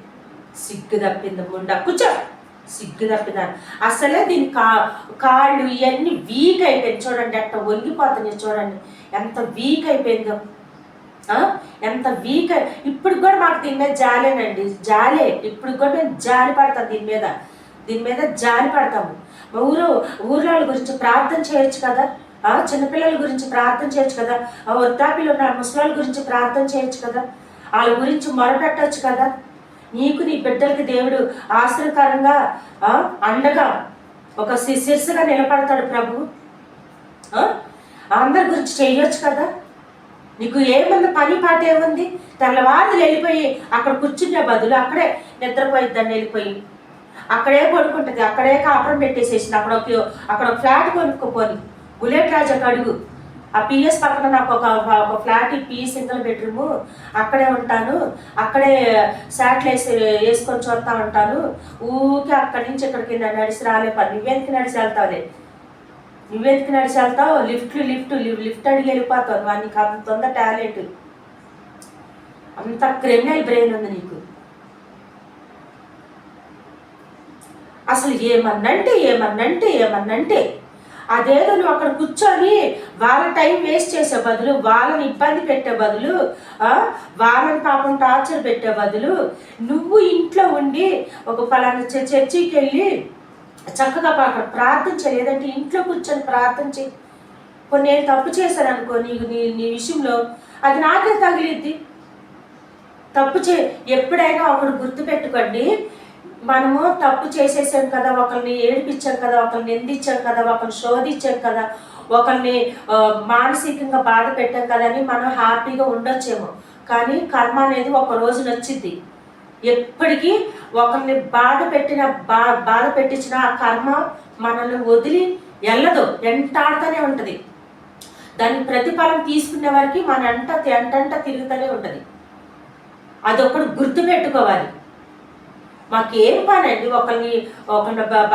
Speaker 1: సిగ్గు తప్పింది ముండా, కూర్చో, సిగ్గు తప్పిదాన్ని. అసలే దీని కాళ్ళు ఇవన్నీ వీక్ అయిపోయింది. చూడండి ఎట్ట వంగిపోతున్నాయి, చూడండి ఎంత వీక్ అయిపోయిందో, ఎంత వీక్. ఇప్పుడు కూడా మాకు దీని మీద జాలేనండి, జాలే. ఇప్పుడు కూడా మేము జాలి పడతాం, దీని మీద జాలి పడతాము. ఊర్ల గురించి ప్రార్థన చేయొచ్చు కదా, చిన్నపిల్లల గురించి ప్రార్థన చేయొచ్చు కదా, వృద్ధాప్యులు ఉన్న ముసలాళ్ళ గురించి ప్రార్థన చేయొచ్చు కదా, వాళ్ళ గురించి మొరపెట్టచ్చు కదా. నీకు నీ బిడ్డలకి దేవుడు ఆశ్చర్యకరంగా అండగా ఒక శిరస్సుగా నిలబడతాడు ప్రభు. అందరి గురించి చేయొచ్చు కదా. నీకు ఏమన్నా పని పాట ఏముంది? తెల్లవారులు వెళ్ళిపోయి అక్కడ కూర్చునే బదులు అక్కడే నిద్రపోయిద్దాన్ని, వెళ్ళిపోయి అక్కడే పడుకుంటుంది, అక్కడే కాపురం పెట్టేసేసింది. అక్కడ ఒక ఫ్లాట్ కొనుక్కోపోని, బుల్లెట్ రాజాకు అడుగు. ఆ పిఎస్ పక్కన నాకు ఒక ఫ్లాట్, పి సింగిల్ బెడ్రూము, అక్కడే ఉంటాను, అక్కడే శాటిలైట్స్ వేసుకొని చూస్తా ఉంటాను, ఊకే అక్కడి నుంచి ఇక్కడికి నడిచి రాలే పని. నువ్వెందుకు నడిచి వెళ్తావులే, నువ్వెందుకు నడిచి వెళ్తావు? లిఫ్ట్ అడిగి వెళ్ళిపోతావు. నీకు అంత ఉందా టాలెంట్, అంత క్రిమినల్ బ్రెయిన్ ఉంది నీకు. అసలు ఏమన్నంటే అదేదో నువ్వు అక్కడ కూర్చొని వాళ్ళ టైం వేస్ట్ చేసే బదులు, వాళ్ళని ఇబ్బంది పెట్టే బదులు, వాళ్ళని పాపం టార్చర్ పెట్టే బదులు, నువ్వు ఇంట్లో ఉండి ఒక పలానా చర్చికి వెళ్ళి చక్కగా అక్కడ ప్రార్థన చేయి. లేదంటే ఇంట్లో కూర్చొని ప్రార్థన చేయి. కొన్ని నేను తప్పు చేశాను అనుకో, నీ విషయంలో అది నాకే తగిలిద్ది. ఎప్పుడైనా ఒకడు గుర్తుపెట్టుకోండి, మనము తప్పు చేసేసాం కదా, ఒకరిని ఏడిపించాం కదా, ఒకరిని నిందించాం కదా, ఒకరిని శోధించాం కదా, ఒకరిని మానసికంగా బాధ పెట్టాం కదా అని మనం హ్యాపీగా ఉండొచ్చేమో. కానీ కర్మ అనేది ఒక రోజు నచ్చింది. ఎప్పటికీ ఒకరిని బాధ పెట్టించిన ఆ కర్మ మనల్ని వదిలి వెళ్ళదు, వెంటాడుతూనే ఉంటుంది. దాని ప్రతిఫలం తీసుకునే వారికి మన ఎంటంట తిరుగుతూనే ఉంటుంది. అదొకటి గుర్తుపెట్టుకోవాలి. మాకేం పని అండి? ఒకరిని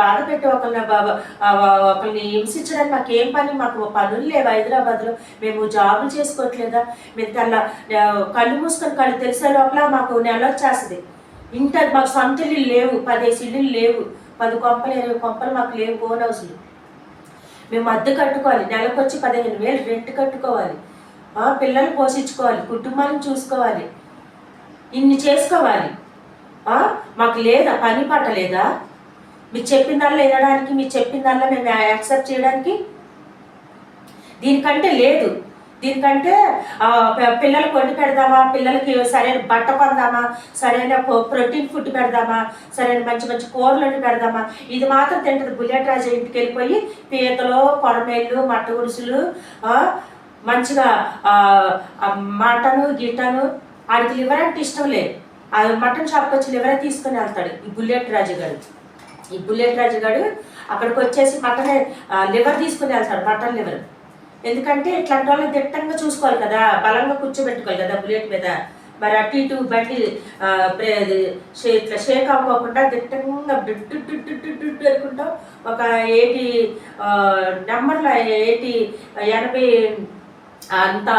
Speaker 1: బాధ పెట్టి ఒకరిని హింసించడానికి మాకేం పని? మాకు పనులు లేవు హైదరాబాద్లో, మేము జాబులు చేసుకోవట్లేదా? మేము కళ్ళు మూసుకొని కళ్ళు తెలిసే లోపల మాకు నెల వచ్చేస్తుంది. మాకు సొంత ఇల్లు లేవు, 10 ఇల్లులు లేవు, 10 కొంపలు 20 కొంపలు మాకు లేవు, ఓన్ హౌస్లు. మేము అద్దె కట్టుకోవాలి, నెలకు వచ్చి 15,000 రెంట్ కట్టుకోవాలి, పిల్లలు పోషించుకోవాలి, కుటుంబాన్ని చూసుకోవాలి, ఇన్ని చేసుకోవాలి. మాకు లేదా పని పాట లేదా? మీరు చెప్పిందల్లా వినడానికి, మీరు చెప్పిందల్లా మేము యాక్సెప్ట్ చేయడానికి? దీనికంటే లేదు. దీనికంటే పిల్లలకు వండి పెడదామా, పిల్లలకి సరైన బట్ట కొందామా, సరైన ప్రోటీన్ ఫుడ్ పెడదామా, సరైన మంచి మంచి కూరలు వండి పెడదామా, ఇది మాత్రం తింటుంది. బుల్లెట్ రాజు ఇంటికి వెళ్ళిపోయి పీతలు, కొరమేళ్ళు, మట్ట గురుసులు, మంచిగా మటను గిట్టను, ఆడికి లివర్ అంటే ఇష్టం లేదు. మటన్ షాప్కి వచ్చి లివరే తీసుకొని వెళ్తాడు ఈ బుల్లెట్ రాజు గారు. ఈ బుల్లెట్ రాజు గారు అక్కడికి వచ్చేసి మటన్ లివర్ తీసుకుని వెళ్తాడు, మటన్ లివర్. ఎందుకంటే ఇట్లాంటి వాళ్ళని దిట్టంగా చూసుకోవాలి కదా, బలంగా కూర్చోబెట్టుకోవాలి కదా బుల్లెట్ మీద. మరి అటు ఇటు బండి ఇట్లా షేక్ అవ్వకుండా దిట్టంగా డుడ్డు అనుకుంటాం. ఒక 80 నెంబర్ల 80 అంత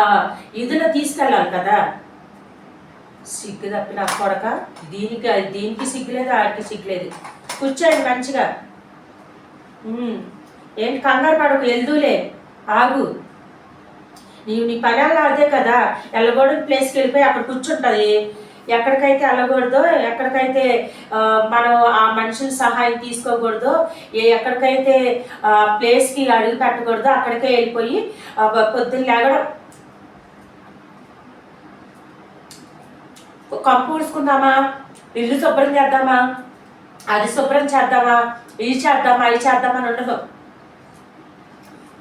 Speaker 1: ఇదిలో తీసుకెళ్ళాలి కదా. సిగ్గు తప్పిన కొడక, దీనికి సిగ్గులేదు, ఆడికి సిగ్గులేదు. కూర్చోండి మంచిగా. ఏంటి కంగారు పడకు, వెళ్దూలే, ఆగు. నీ పని అలా అదే కదా, వెళ్ళకూడదు ప్లేస్కి వెళ్ళిపోయి అక్కడ కూర్చుంటుంది. ఎక్కడికైతే వెళ్ళకూడదో, ఎక్కడికైతే మనం ఆ మనుషుల సహాయం తీసుకోకూడదో, ఎక్కడికైతే ప్లేస్కి అడుగు పెట్టకూడదో అక్కడికే వెళ్ళిపోయి పొద్దున్న లేగడం, కంపు ఊడ్చుకుందామా, ఇల్లు శుభ్రం చేద్దామా, అది శుభ్రం చేద్దామా, ఇది చేద్దామా, ఇది చేద్దామని ఉండదు.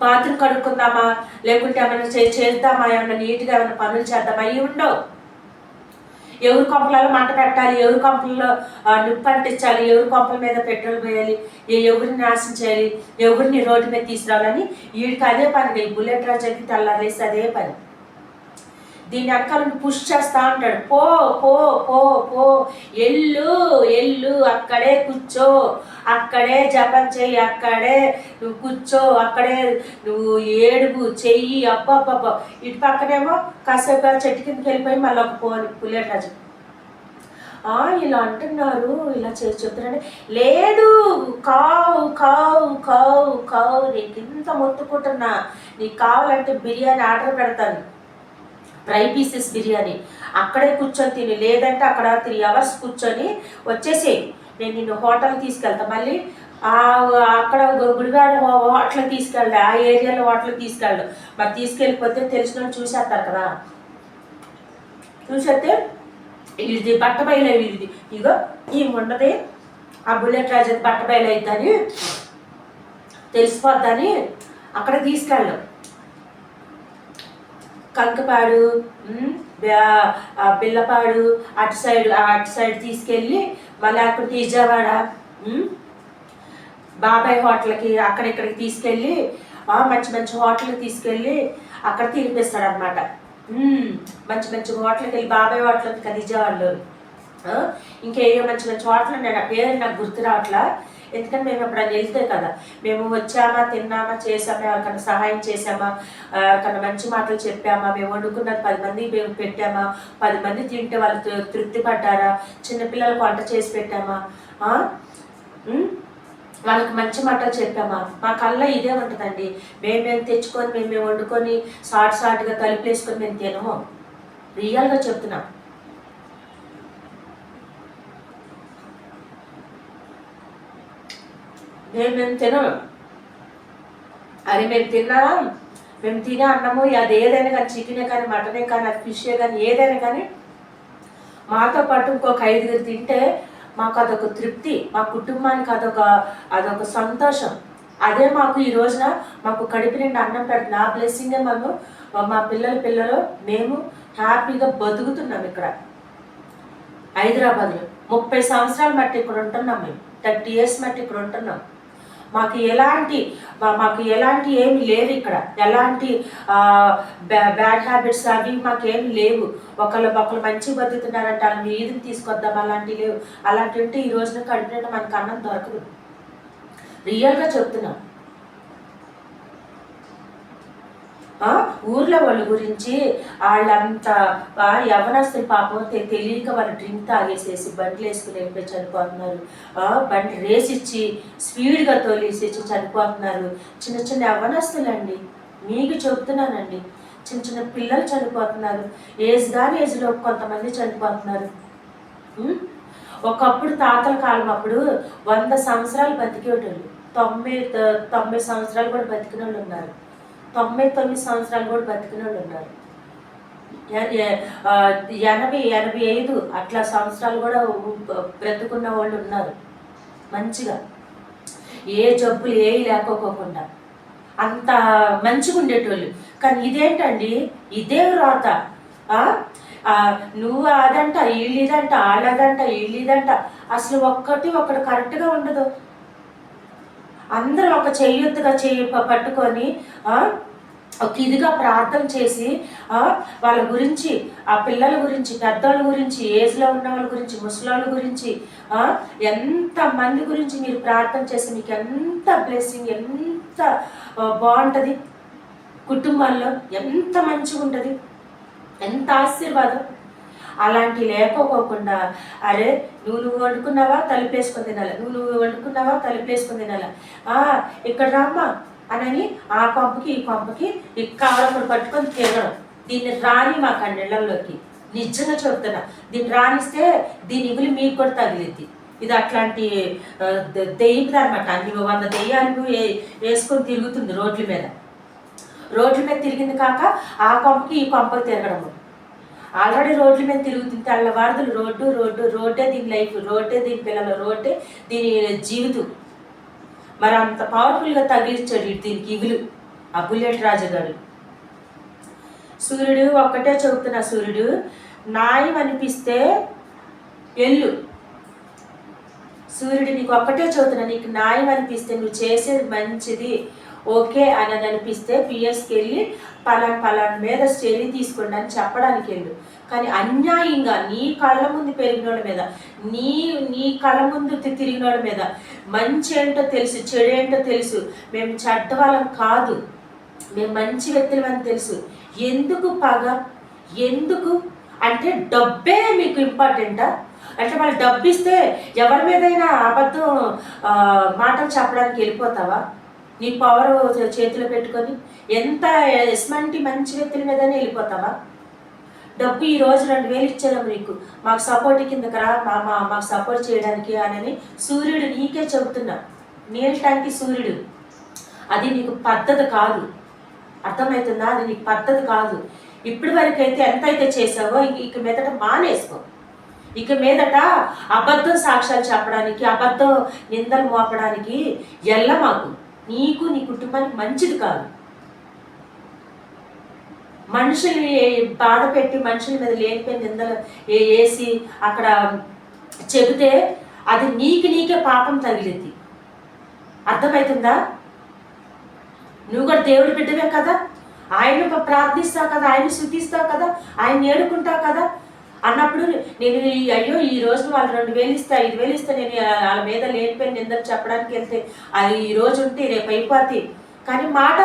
Speaker 1: బాత్రూమ్ కడుక్కుందామా, లేకుంటే ఏమైనా చేద్దామా, ఏమైనా నీట్గా ఏమైనా పనులు చేద్దామా, ఇవి ఉండవు. ఎవరి కొంపలలో మంట పెట్టాలి, ఎవరి కొంపలలో నిప్పు అంటించాలి, ఎవరి కొంపల మీద పెట్రోల్ పోయాలి, ఎవరిని నాశనం చేయాలి, ఎవరిని రోడ్డు మీద తీసుకురావాలని వీడికి అదే పని. ఈ బుల్లెట్ రాజాకి తెల్లారేసి అదే పని. దీని వెనకాల పుష్ చేస్తా ఉంటాడు. పో పో పో పో, ఎల్లు, అక్కడే కూర్చో, అక్కడే జపం చెయ్యి, అక్కడే నువ్వు కూర్చో, అక్కడే నువ్వు ఏడుగు చెయ్యి. అబ్బబ్బబ్బా, ఇటు పక్కనేమో కాసేపు చెట్టు కిందకి వెళ్ళిపోయి మళ్ళీ ఒక బుల్లెట్ రాజు ఇలా అంటున్నారు, ఇలా చెప్తున్నాడు. లేదు, కావు కావు కావు కావు, నీకు ఇంత మొత్తుకుంటున్నా, నీకు కావాలంటే బిర్యానీ ఆర్డర్ పెడతాను, ఫ్రై పీసెస్ బిర్యానీ, అక్కడే కూర్చొని తిని, లేదంటే అక్కడ 3 hours కూర్చొని వచ్చేసి నేను నిన్ను హోటల్కి తీసుకెళ్తా. మళ్ళీ అక్కడ గుడివాడ హోటల్కి తీసుకెళ్ళి, ఆ ఏరియాలో హోటల్కి తీసుకెళ్ళడు. మరి తీసుకెళ్ళిపోతే తెలిసిన వాళ్ళు చూసేస్తారు కదా, చూసేస్తే ఇది బట్ట బయలు, ఇది ఇగో ఈ ఉండదు, ఆ బుల్లెట్ రాజు బట్ట బయలు అవుతుందని తెలిసిపోద్దని అక్కడ తీసుకెళ్ళడం. కంకపాడు, బిల్లపాడు అటు సైడ్ తీసుకెళ్ళి మళ్ళీ అక్కడ విజయవాడ బాబాయ్ హోటల్కి అక్కడిక్కడికి తీసుకెళ్ళి మంచి మంచి హోటల్కి తీసుకెళ్ళి అక్కడ తినిపిస్తాడు అనమాట. మంచి మంచి హోటల్కి వెళ్ళి, బాబాయ్ హోటల్ ఉంది కదా విజయవాడలో, ఇంకేయో మంచి మంచి హోటల్ ఉన్నాయి, ఆ పేరు నాకు గుర్తు రావట్లా. ఎందుకంటే మేము అప్పుడు వెళ్తే కదా, మేము వచ్చామా, తిన్నామా, చేసామా, ఎవరికన్నా సహాయం చేసామా, ఎవరికన్నా మంచి మాటలు చెప్పామా, మేము వండుకున్నది 10 మంది మేము పెట్టామా, 10 మంది తింటే వాళ్ళు తృప్తి పడ్డారా, చిన్నపిల్లలకు వంట చేసి పెట్టామా, వాళ్ళకి మంచి మాటలు చెప్పామా. మా కళ్ళ ఇదే ఉంటుందండి. మేము తెచ్చుకొని మేము వండుకొని సాటుగా తలుపులు వేసుకొని మేము తినము. రియల్గా చెప్తున్నాం. మేము తినము. అది మేము తినే అన్నము, అది ఏదైనా కానీ, చికెనే కానీ, మటనే కానీ, అది ఫిషే కానీ, ఏదైనా కానీ మాతో పాటు ఇంకొక 5 తింటే మాకు అదొక తృప్తి, మా కుటుంబానికి అదొక సంతోషం. అదే మాకు ఈ రోజున మాకు కడుపు నిండా అన్నం పెడుతుంది. ఆ బ్లెస్సింగే మా పిల్లలు మేము హ్యాపీగా బతుకుతున్నాం ఇక్కడ హైదరాబాద్లో. 30 సంవత్సరాలు మట్టి ఇక్కడ ఉంటున్నాం, మేము 30 years మట్టి ఇక్కడ ఉంటున్నాం. మాకు ఎలాంటి ఏమి లేవు ఇక్కడ, ఎలాంటి బ్యాడ్ హ్యాబిట్స్ అవి మాకేమి లేవు. ఒకళ్ళు మంచి బతుకుతున్నారంటే వాళ్ళని ఈదుని తీసుకొద్దాం, అలాంటివి లేవు. అలాంటివి ఉంటే ఈ రోజున కడుపున మనకు అన్నం దొరకదు. రియల్గా చెప్తున్నాం. ఊర్లో వాళ్ళ గురించి వాళ్ళంతా యవనస్తులు పాపం తెలియక వాళ్ళు డ్రింక్ తాగేసేసి బండ్లు వేసుకుని వెళ్ళిపోయి చనిపోతున్నారు. బండి రేస్ ఇచ్చి స్పీడ్గా తోలేసేసి చనిపోతున్నారు. చిన్న యవనస్తులండి, మీకు చెప్తున్నానండి. చిన్న పిల్లలు చనిపోతున్నారు. ఏజ్లో కొంతమంది చనిపోతున్నారు. ఒకప్పుడు తాతల కాలం అప్పుడు 100 సంవత్సరాలు బతికేటోళ్ళు, 90 సంవత్సరాలు కూడా బతికిన వాళ్ళు ఉన్నారు. 99 సంవత్సరాలు కూడా బతికిన వాళ్ళు ఉన్నారు. 85 అట్లా సంవత్సరాలు కూడా బ్రతుకున్న వాళ్ళు ఉన్నారు మంచిగా, ఏ జబ్బులు ఏవి లేకపోకుండా అంత మంచిగా ఉండేటోళ్ళు. కానీ ఇదేంటండి, ఇదే రాత. నువ్వు అదంట, వీళ్ళు ఇదంట, వాళ్ళదంట, వీళ్ళు ఇదంట, అసలు ఒకటి కరెక్ట్గా ఉండదు. అందరూ ఒక చెయ్యొత్తుగా పట్టుకొని ఒక ఇదిగా ప్రార్థన చేసి వాళ్ళ గురించి, ఆ పిల్లల గురించి, పెద్దవాళ్ళ గురించి, ఏజ్లో ఉన్న వాళ్ళ గురించి, ముసలాళ్ళ గురించి, ఎంత మంది గురించి మీరు ప్రార్థన చేసి మీకు ఎంత బ్లెస్సింగ్, ఎంత బాగుంటుంది, కుటుంబాల్లో ఎంత మంచిగా ఉంటుంది, ఎంత ఆశీర్వాదం. అలాంటి లేకపోకుండా అరే నువ్వు వండుకున్నావా తలుపేసుకొని తినాలి, నువ్వు వండుకున్నావా తలుపేసుకొని తినాలి, ఇక్కడ రామ్మా అని ఆ కొంపకి ఈ కొంపకి ఈ కావడం పట్టుకొని తిరగడం. దీన్ని రాని మా కన్నెళ్ళల్లోకి నిజంగా చెప్తున్నా, దీన్ని రానిస్తే దీని ఇగులు మీకు కూడా తగిలిద్ది. ఇది అట్లాంటి దెయ్యది అనమాట. అన్ని 100 దెయ్యాలు వేసుకొని తిరుగుతుంది రోడ్ల మీద తిరిగింది కాక ఆ కొంపకి ఈ కొంపకి తిరగడము. ఆల్రెడీ రోడ్ల మీద తిరుగుతుంది, తెల్లవారుదులు రోడ్డే దీని లైఫ్, రోడ్డే దీని పిల్లలు, రోడ్డే దీని జీవితం. మరి అంత పవర్ఫుల్గా తగిలించాడు దీనికి ఇగులు ఆ బుల్లెట్ రాజుగాడు. సూర్యుడు ఒక్కటే చెబుతున్నా, సూర్యుడు న్యాయం అనిపిస్తే ఎల్లు. సూర్యుడు నీకు ఒక్కటే చెబుతున్నా, నీకు న్యాయం అనిపిస్తే, నువ్వు చేసేది మంచిది ఓకే అని అనిపిస్తే పిఎస్కి వెళ్ళి పలానా మీద చర్య తీసుకోండి అని చెప్పడానికి వెళ్ళు. కానీ అన్యాయంగా నీ కళ్ళ ముందు పెరిగినోళ్ళ మీద, నీ కళ్ళ ముందు తిరిగినోళ్ళ మీద మంచి ఏంటో తెలుసు, చెడు ఏంటో తెలుసు, మేము చెడ్డ వాళ్ళం కాదు, మేము మంచి వ్యక్తులమని తెలుసు, ఎందుకు పగ, ఎందుకు అంటే డబ్బే మీకు ఇంపార్టెంటా? అంటే వాళ్ళు డబ్బు ఇస్తే ఎవరి మీదైనా అబద్ధం మాటలు చెప్పడానికి వెళ్ళిపోతావా? నీ పవర్ చేతిలో పెట్టుకొని ఎంత ఎస్మంటి మంచి వ్యక్తుల మీదనే వెళ్ళిపోతావా? డబ్బు ఈరోజు 2000 ఇచ్చాను నీకు, మాకు సపోర్ట్ కిందకి రా, మాకు సపోర్ట్ చేయడానికి అని సూర్యుడు నీకే చెబుతున్నా. నీలటానికి సూర్యుడు అది నీకు పద్ధతి కాదు, అర్థమవుతుందా? అది నీకు పద్ధతి కాదు. ఇప్పటి వరకు అయితే ఎంతైతే చేసావో ఇక మీదట మానేసుకో. ఇక మీదట అబద్ధం సాక్ష్యాలు చెప్పడానికి, అబద్ధం నిందలు మోపడానికి మాకు, నీకు నీ కుటుంబానికి మంచిది కాదు. మనుషుల్ని బాధ పెట్టి మనుషుల మీద లేనిపోయిన నిందలు వేసి అక్కడ చెబితే అది నీకే పాపం తగిలిద్ది. అర్థమవుతుందా? నువ్వు కూడా దేవుడి బిడ్డవే కదా, ఆయన ప్రార్థిస్తావు కదా, ఆయన స్తుతిస్తావు కదా, ఆయన ఏడుకుంటావు కదా. అన్నప్పుడు నేను అయ్యో ఈ రోజు వాళ్ళు 2000 ఇస్తా 5000 ఇస్తా నేను వాళ్ళ మీద లేనిపోయిన నిందలు చెప్పడానికి వెళ్తే అది ఈ రోజు ఉంటే రేపు అయిపోతాయి. కానీ మాట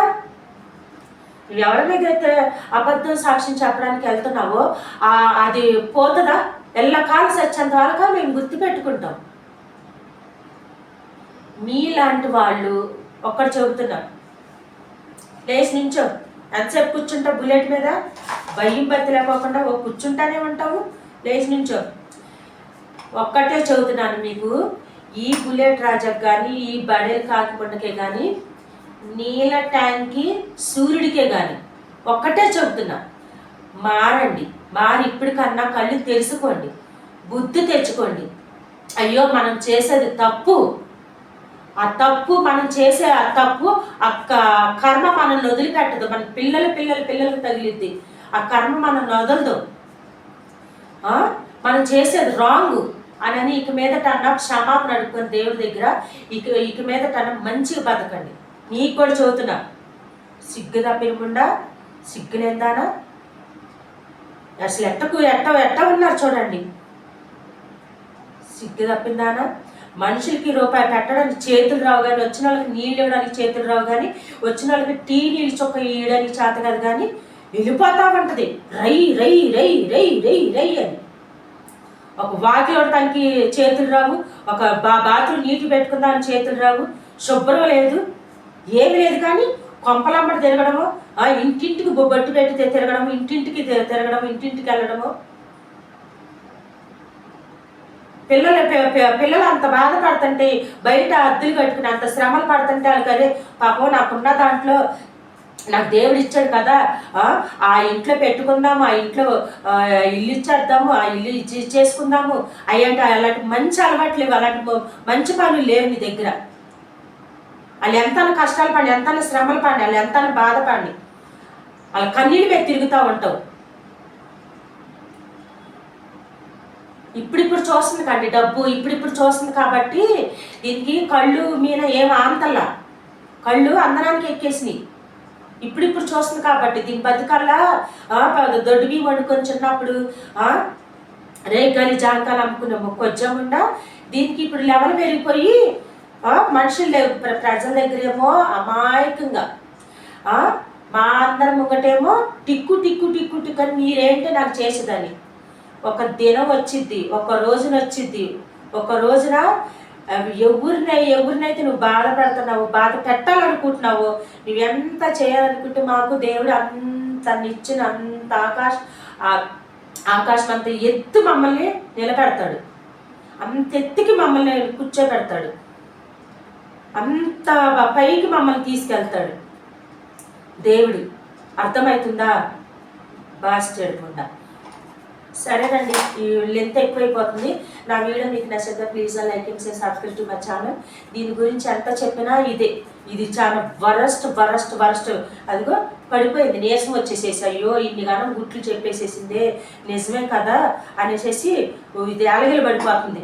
Speaker 1: నువ్వు ఎవరి మీద అయితే అబద్ధం సాక్ష్యం చెప్పడానికి వెళ్తున్నావో అది పోతుందా? ఎల్లకాలం సత్యంత వాళ్ళగా మేము గుర్తుపెట్టుకుంటాం. మీలాంటి వాళ్ళు ఒక్కడు చెబుతున్నారు, లేచి నించో, ఎంతసేపు కూర్చుంటావు బుల్లెట్ మీద, భయం బతి లేకోకుండా కూర్చుంటానే ఉంటావు, లేచి నించో. ఒక్కటే చెబుతున్నాను మీకు, ఈ బుల్లెట్ రాజాకి కానీ ఈ బడేలు కాకిపొండకే కానీ నీల ట్యాంక్కి సూర్యుడికే కానీ ఒక్కటే చెబుతున్నా, మారండి. మారి ఇప్పటికన్నా కళ్ళు తెరుచుకోండి, బుద్ధి తెచ్చుకోండి. అయ్యో మనం చేసేది తప్పు, ఆ తప్పు మనం చేసే ఆ తప్పు ఆ కర్మ మనల్ని వదిలిపెట్టదు. మన పిల్లలకు తగిలిద్ది ఆ కర్మ, మనల్ని వదలదు. మనం చేసేది రాంగ్ అని ఇక మీదట అన్న క్షమాపణ అడుగుకొని దేవుడి దగ్గర ఇక మీదట అన్న మంచిగా బతకండి. నీకు కూడా చదువుతున్నా, సిగ్గు తప్పినకుండా సిగ్గులేందానా అసలు ఎట్ట ఉన్నారు చూడండి. సిగ్గు తప్పిందానా? మనుషులకి రూపాయి పెట్టడానికి చేతులు రావు కానీ, వచ్చిన వాళ్ళకి నీళ్ళు ఇవ్వడానికి చేతులు రావు కానీ, వచ్చిన వాళ్ళకి టీ నీళ్ళు చొక్క ఇవ్వడానికి చేత కాదు కానీ వెళ్ళిపోతా ఉంటుంది రై రై రై రై రై రై అని. ఒక వాకి ఇవ్వడానికి చేతులు రావు, ఒక బాత్రూమ్ నీటి పెట్టుకుందామని చేతులు రావు, శుభ్రం లేదు, ఏమి లేదు. కానీ కొంపలమ్మడి తిరగడము, ఇంటింటికి బొట్టు పెట్టి తిరగడము, ఇంటింటికి తిరగడము, ఇంటింటికి వెళ్ళడము. పిల్లలు అంత బాధపడుతుంటే, బయట అద్దెలు కట్టుకుని అంత శ్రమలు పడుతుంటే వాళ్ళకి అదే పాపం నాకున్న దాంట్లో నాకు దేవుడు ఇచ్చాడు కదా, ఆ ఇంట్లో పెట్టుకుందాము, ఆ ఇంట్లో ఇల్లు ఇచ్చేద్దాము, ఆ ఇల్లు చేసుకుందాము అయ్యంటే అలాంటి మంచి అలవాట్లు లేవు, అలాంటి మంచి పనులు లేవు నీ దగ్గర. వాళ్ళు ఎంత కష్టాలు పడి, ఎంత శ్రమలు పడి, వాళ్ళు ఎంత బాధపడి వాళ్ళ కన్నీళ్ళు మీద తిరుగుతూ ఉంటావు. ఇప్పుడిప్పుడు చూస్తుంది కండి డబ్బు, ఇప్పుడిప్పుడు చూస్తుంది కాబట్టి దీనికి కళ్ళు మీద ఏం ఆంతల్లా, కళ్ళు అందరానికి ఎక్కేసినాయి. ఇప్పుడిప్పుడు చూస్తుంది కాబట్టి దీని బతుకల్లా దొడ్డు బియ్యం వండుకొని చిన్నప్పుడు రేగాలి జాంకాలు అమ్ముకున్నాము కొంచెముండా. దీనికి ఇప్పుడు లెవెల్ పెరిగిపోయి మనుషులు ప్రజల దగ్గరేమో అమాయకంగా మా అందరం ఒకటేమో టిక్కు టిక్కు టిక్కు టిక్కు అని మీరేంటో నాకు చేసేదని. ఒక దినం వచ్చిద్ది, ఒక రోజున వచ్చిద్ది, ఒక రోజున ఎవరినైతే నువ్వు బాధ పెడుతున్నావు, బాధ పెట్టాలనుకుంటున్నావో, నువ్వెంత చేయాలనుకుంటే మాకు దేవుడు అంత నిచ్చిన అంత ఆకాశం అంత ఎత్తు మమ్మల్ని నిలబెడతాడు, అంత ఎత్తుకి మమ్మల్ని కూర్చోబెడతాడు, అంత పైకి మమ్మల్ని తీసుకెళ్తాడు దేవుడు. అర్థమవుతుందా? బాగా చేయకుండా. సరేనండి, ఈ లెంత్ ఎక్కువైపోతుంది. నా వీడియో మీకు నచ్చితే please like and subscribe to my channel. దీని గురించి ఎంత చెప్పినా ఇది చాలా వరస్ట్. అదిగో పడిపోయింది, నీరసం వచ్చేసేసి, అయ్యో ఇన్ని గానం గుట్లు చెప్పేసేసిందే నిజమే కదా అనేసి ఇది అలగిలు పడిపోతుంది.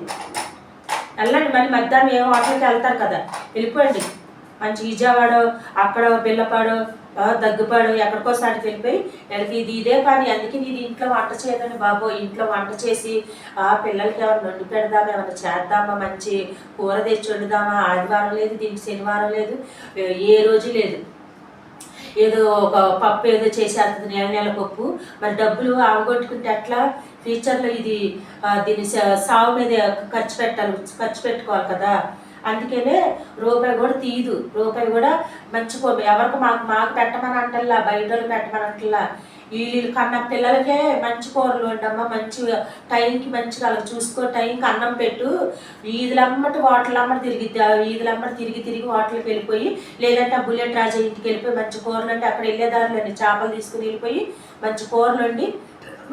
Speaker 1: వెళ్ళండి, మళ్ళీ మధ్యాహ్నం ఏమో హోటల్కి వెళ్తారు కదా, వెళ్ళిపోండి. మంచి విజయవాడ, అక్కడ పిల్లపాడు, దగ్గుపాడు, ఎక్కడికో సాటికి వెళ్ళిపోయి వీళ్ళకి ఇదే పని. అందుకే నేను ఇంట్లో వంట చేయదని బాబో, ఇంట్లో వంట చేసి పిల్లలకి ఏమైనా వండి పెడదామా, ఏమైనా చేద్దామా, మంచి కూర తెచ్చి వండుదామా. ఆదివారం లేదు, దీనికి శనివారం లేదు, ఏ రోజు లేదు. ఏదో ఒక పప్పు ఏదో చేసేస్తుంది, నెల పప్పు. మరి డబ్బులు ఆవగొట్టుకుంటే ఎట్లా? ఫ్యూచర్లో దీన్ని సాగు మీద ఖర్చు పెట్టుకోవాలి కదా. అందుకనే రూపాయి కూడా తీయదు, రూపాయి కూడా మంచిపో ఎవరికి మాకు పెట్టమని అంటల్లా, బయట వాళ్ళు పెట్టమని అంటల్లా. వీళ్ళు కన్న పిల్లలకే మంచి కూరలు ఉండమ్మా, మంచి టైంకి మంచిగా అలా చూసుకో, టైంకి అన్నం పెట్టు. వీధులమ్మటి హోటలమ్మటి తిరిగి హోటల్కి వెళ్ళిపోయి, లేదంటే ఆ బుల్లెట్ రాజా ఇంటికి వెళ్ళిపోయి మంచి కూరలు అంటే అక్కడ వెళ్ళేదారులని చేపలు తీసుకుని వెళ్ళిపోయి మంచి కూరలు వండి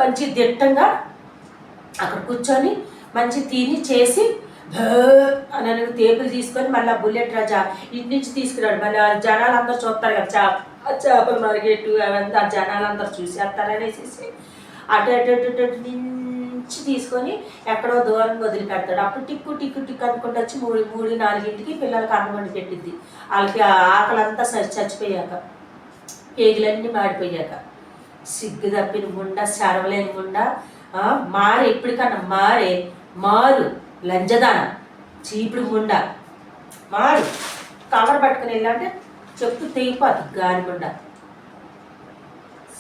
Speaker 1: మంచి దిట్టంగా అక్కడ కూర్చొని మంచి తిని చేసి అని టేబుల్ తీసుకొని మళ్ళీ బుల్లెట్ రాజా ఇంటి నుంచి తీసుకురాడు. మళ్ళీ జనాలు అందరూ చూస్తారు కదా, చేపల మార్కెట్ అవంతా జనాలందరూ చూసేస్తారనేసి అటు నుంచి తీసుకొని ఎక్కడో దూరంగా వదిలిపెడతాడు. అప్పుడు టిక్కు అనుకుంటూ వచ్చి 3-4ంటికి పిల్లలకి అన్నం వండి పెట్టిద్ది. వాళ్ళకి ఆకలంతా చచ్చిపోయాక, పేగులన్నీ మాడిపోయాక, సిగ్గు తప్పిన ముండ, శరవలేని ముండ, ఎప్పటికన్నా మారు లంజదాన, చీపుడు ముండ, మారు కవర్ పట్టుకుని వెళ్ళాలంటే చెప్పు తెగిపోద్ది. గాలి ముండ,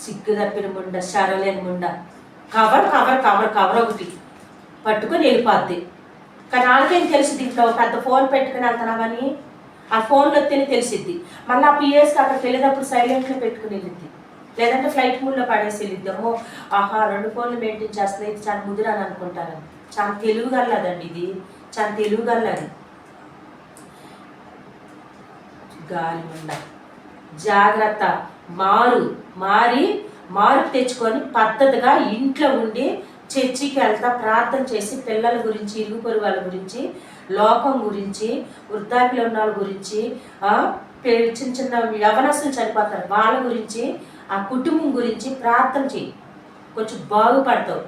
Speaker 1: సిగ్గు తప్పిన ముండ, శరలేని ముండ, కవర్ ఒకటి పట్టుకొని వెళ్ళిపోద్ది. కానీ వాళ్ళకేం తెలిసిద్ది, ఇంట్లో పెద్ద ఫోన్ పెట్టుకుని వెళ్తున్నామని ఆ ఫోన్లో వస్తేనే తెలిసిద్ది. మళ్ళీ ఆ పిఎస్కి అక్కడికి వెళ్ళేటప్పుడు సైలెంట్లో పెట్టుకుని వెళ్ళిద్ది, లేదంటే ఫ్లైట్ మూడ్లో పడేసి వెళ్ళిద్ది. అమ్మో 2 ఫోన్లు మెయింటైన్ చేస్తుంది, ఇది చాలా ముదురు అని అనుకుంటారు. చాలా తెలుగుగలదండి, ఇది చాలా తెలుగుగలది. గాలి ఉండ, జాగ్రత్త. మార్పు తెచ్చుకొని పద్ధతిగా ఇంట్లో ఉండి చర్చికి వెళ్తా ప్రార్థన చేసి పిల్లల గురించి, ఇరుగు పొరుగు వాళ్ళ గురించి, లోకం గురించి, వృద్ధాప్యులు ఉన్న వాళ్ళ గురించి, చిన్న యవనస్తులు చనిపోతారు వాళ్ళ గురించి, ఆ కుటుంబం గురించి ప్రార్థన చేయి, కొంచెం బాగుపడతావు.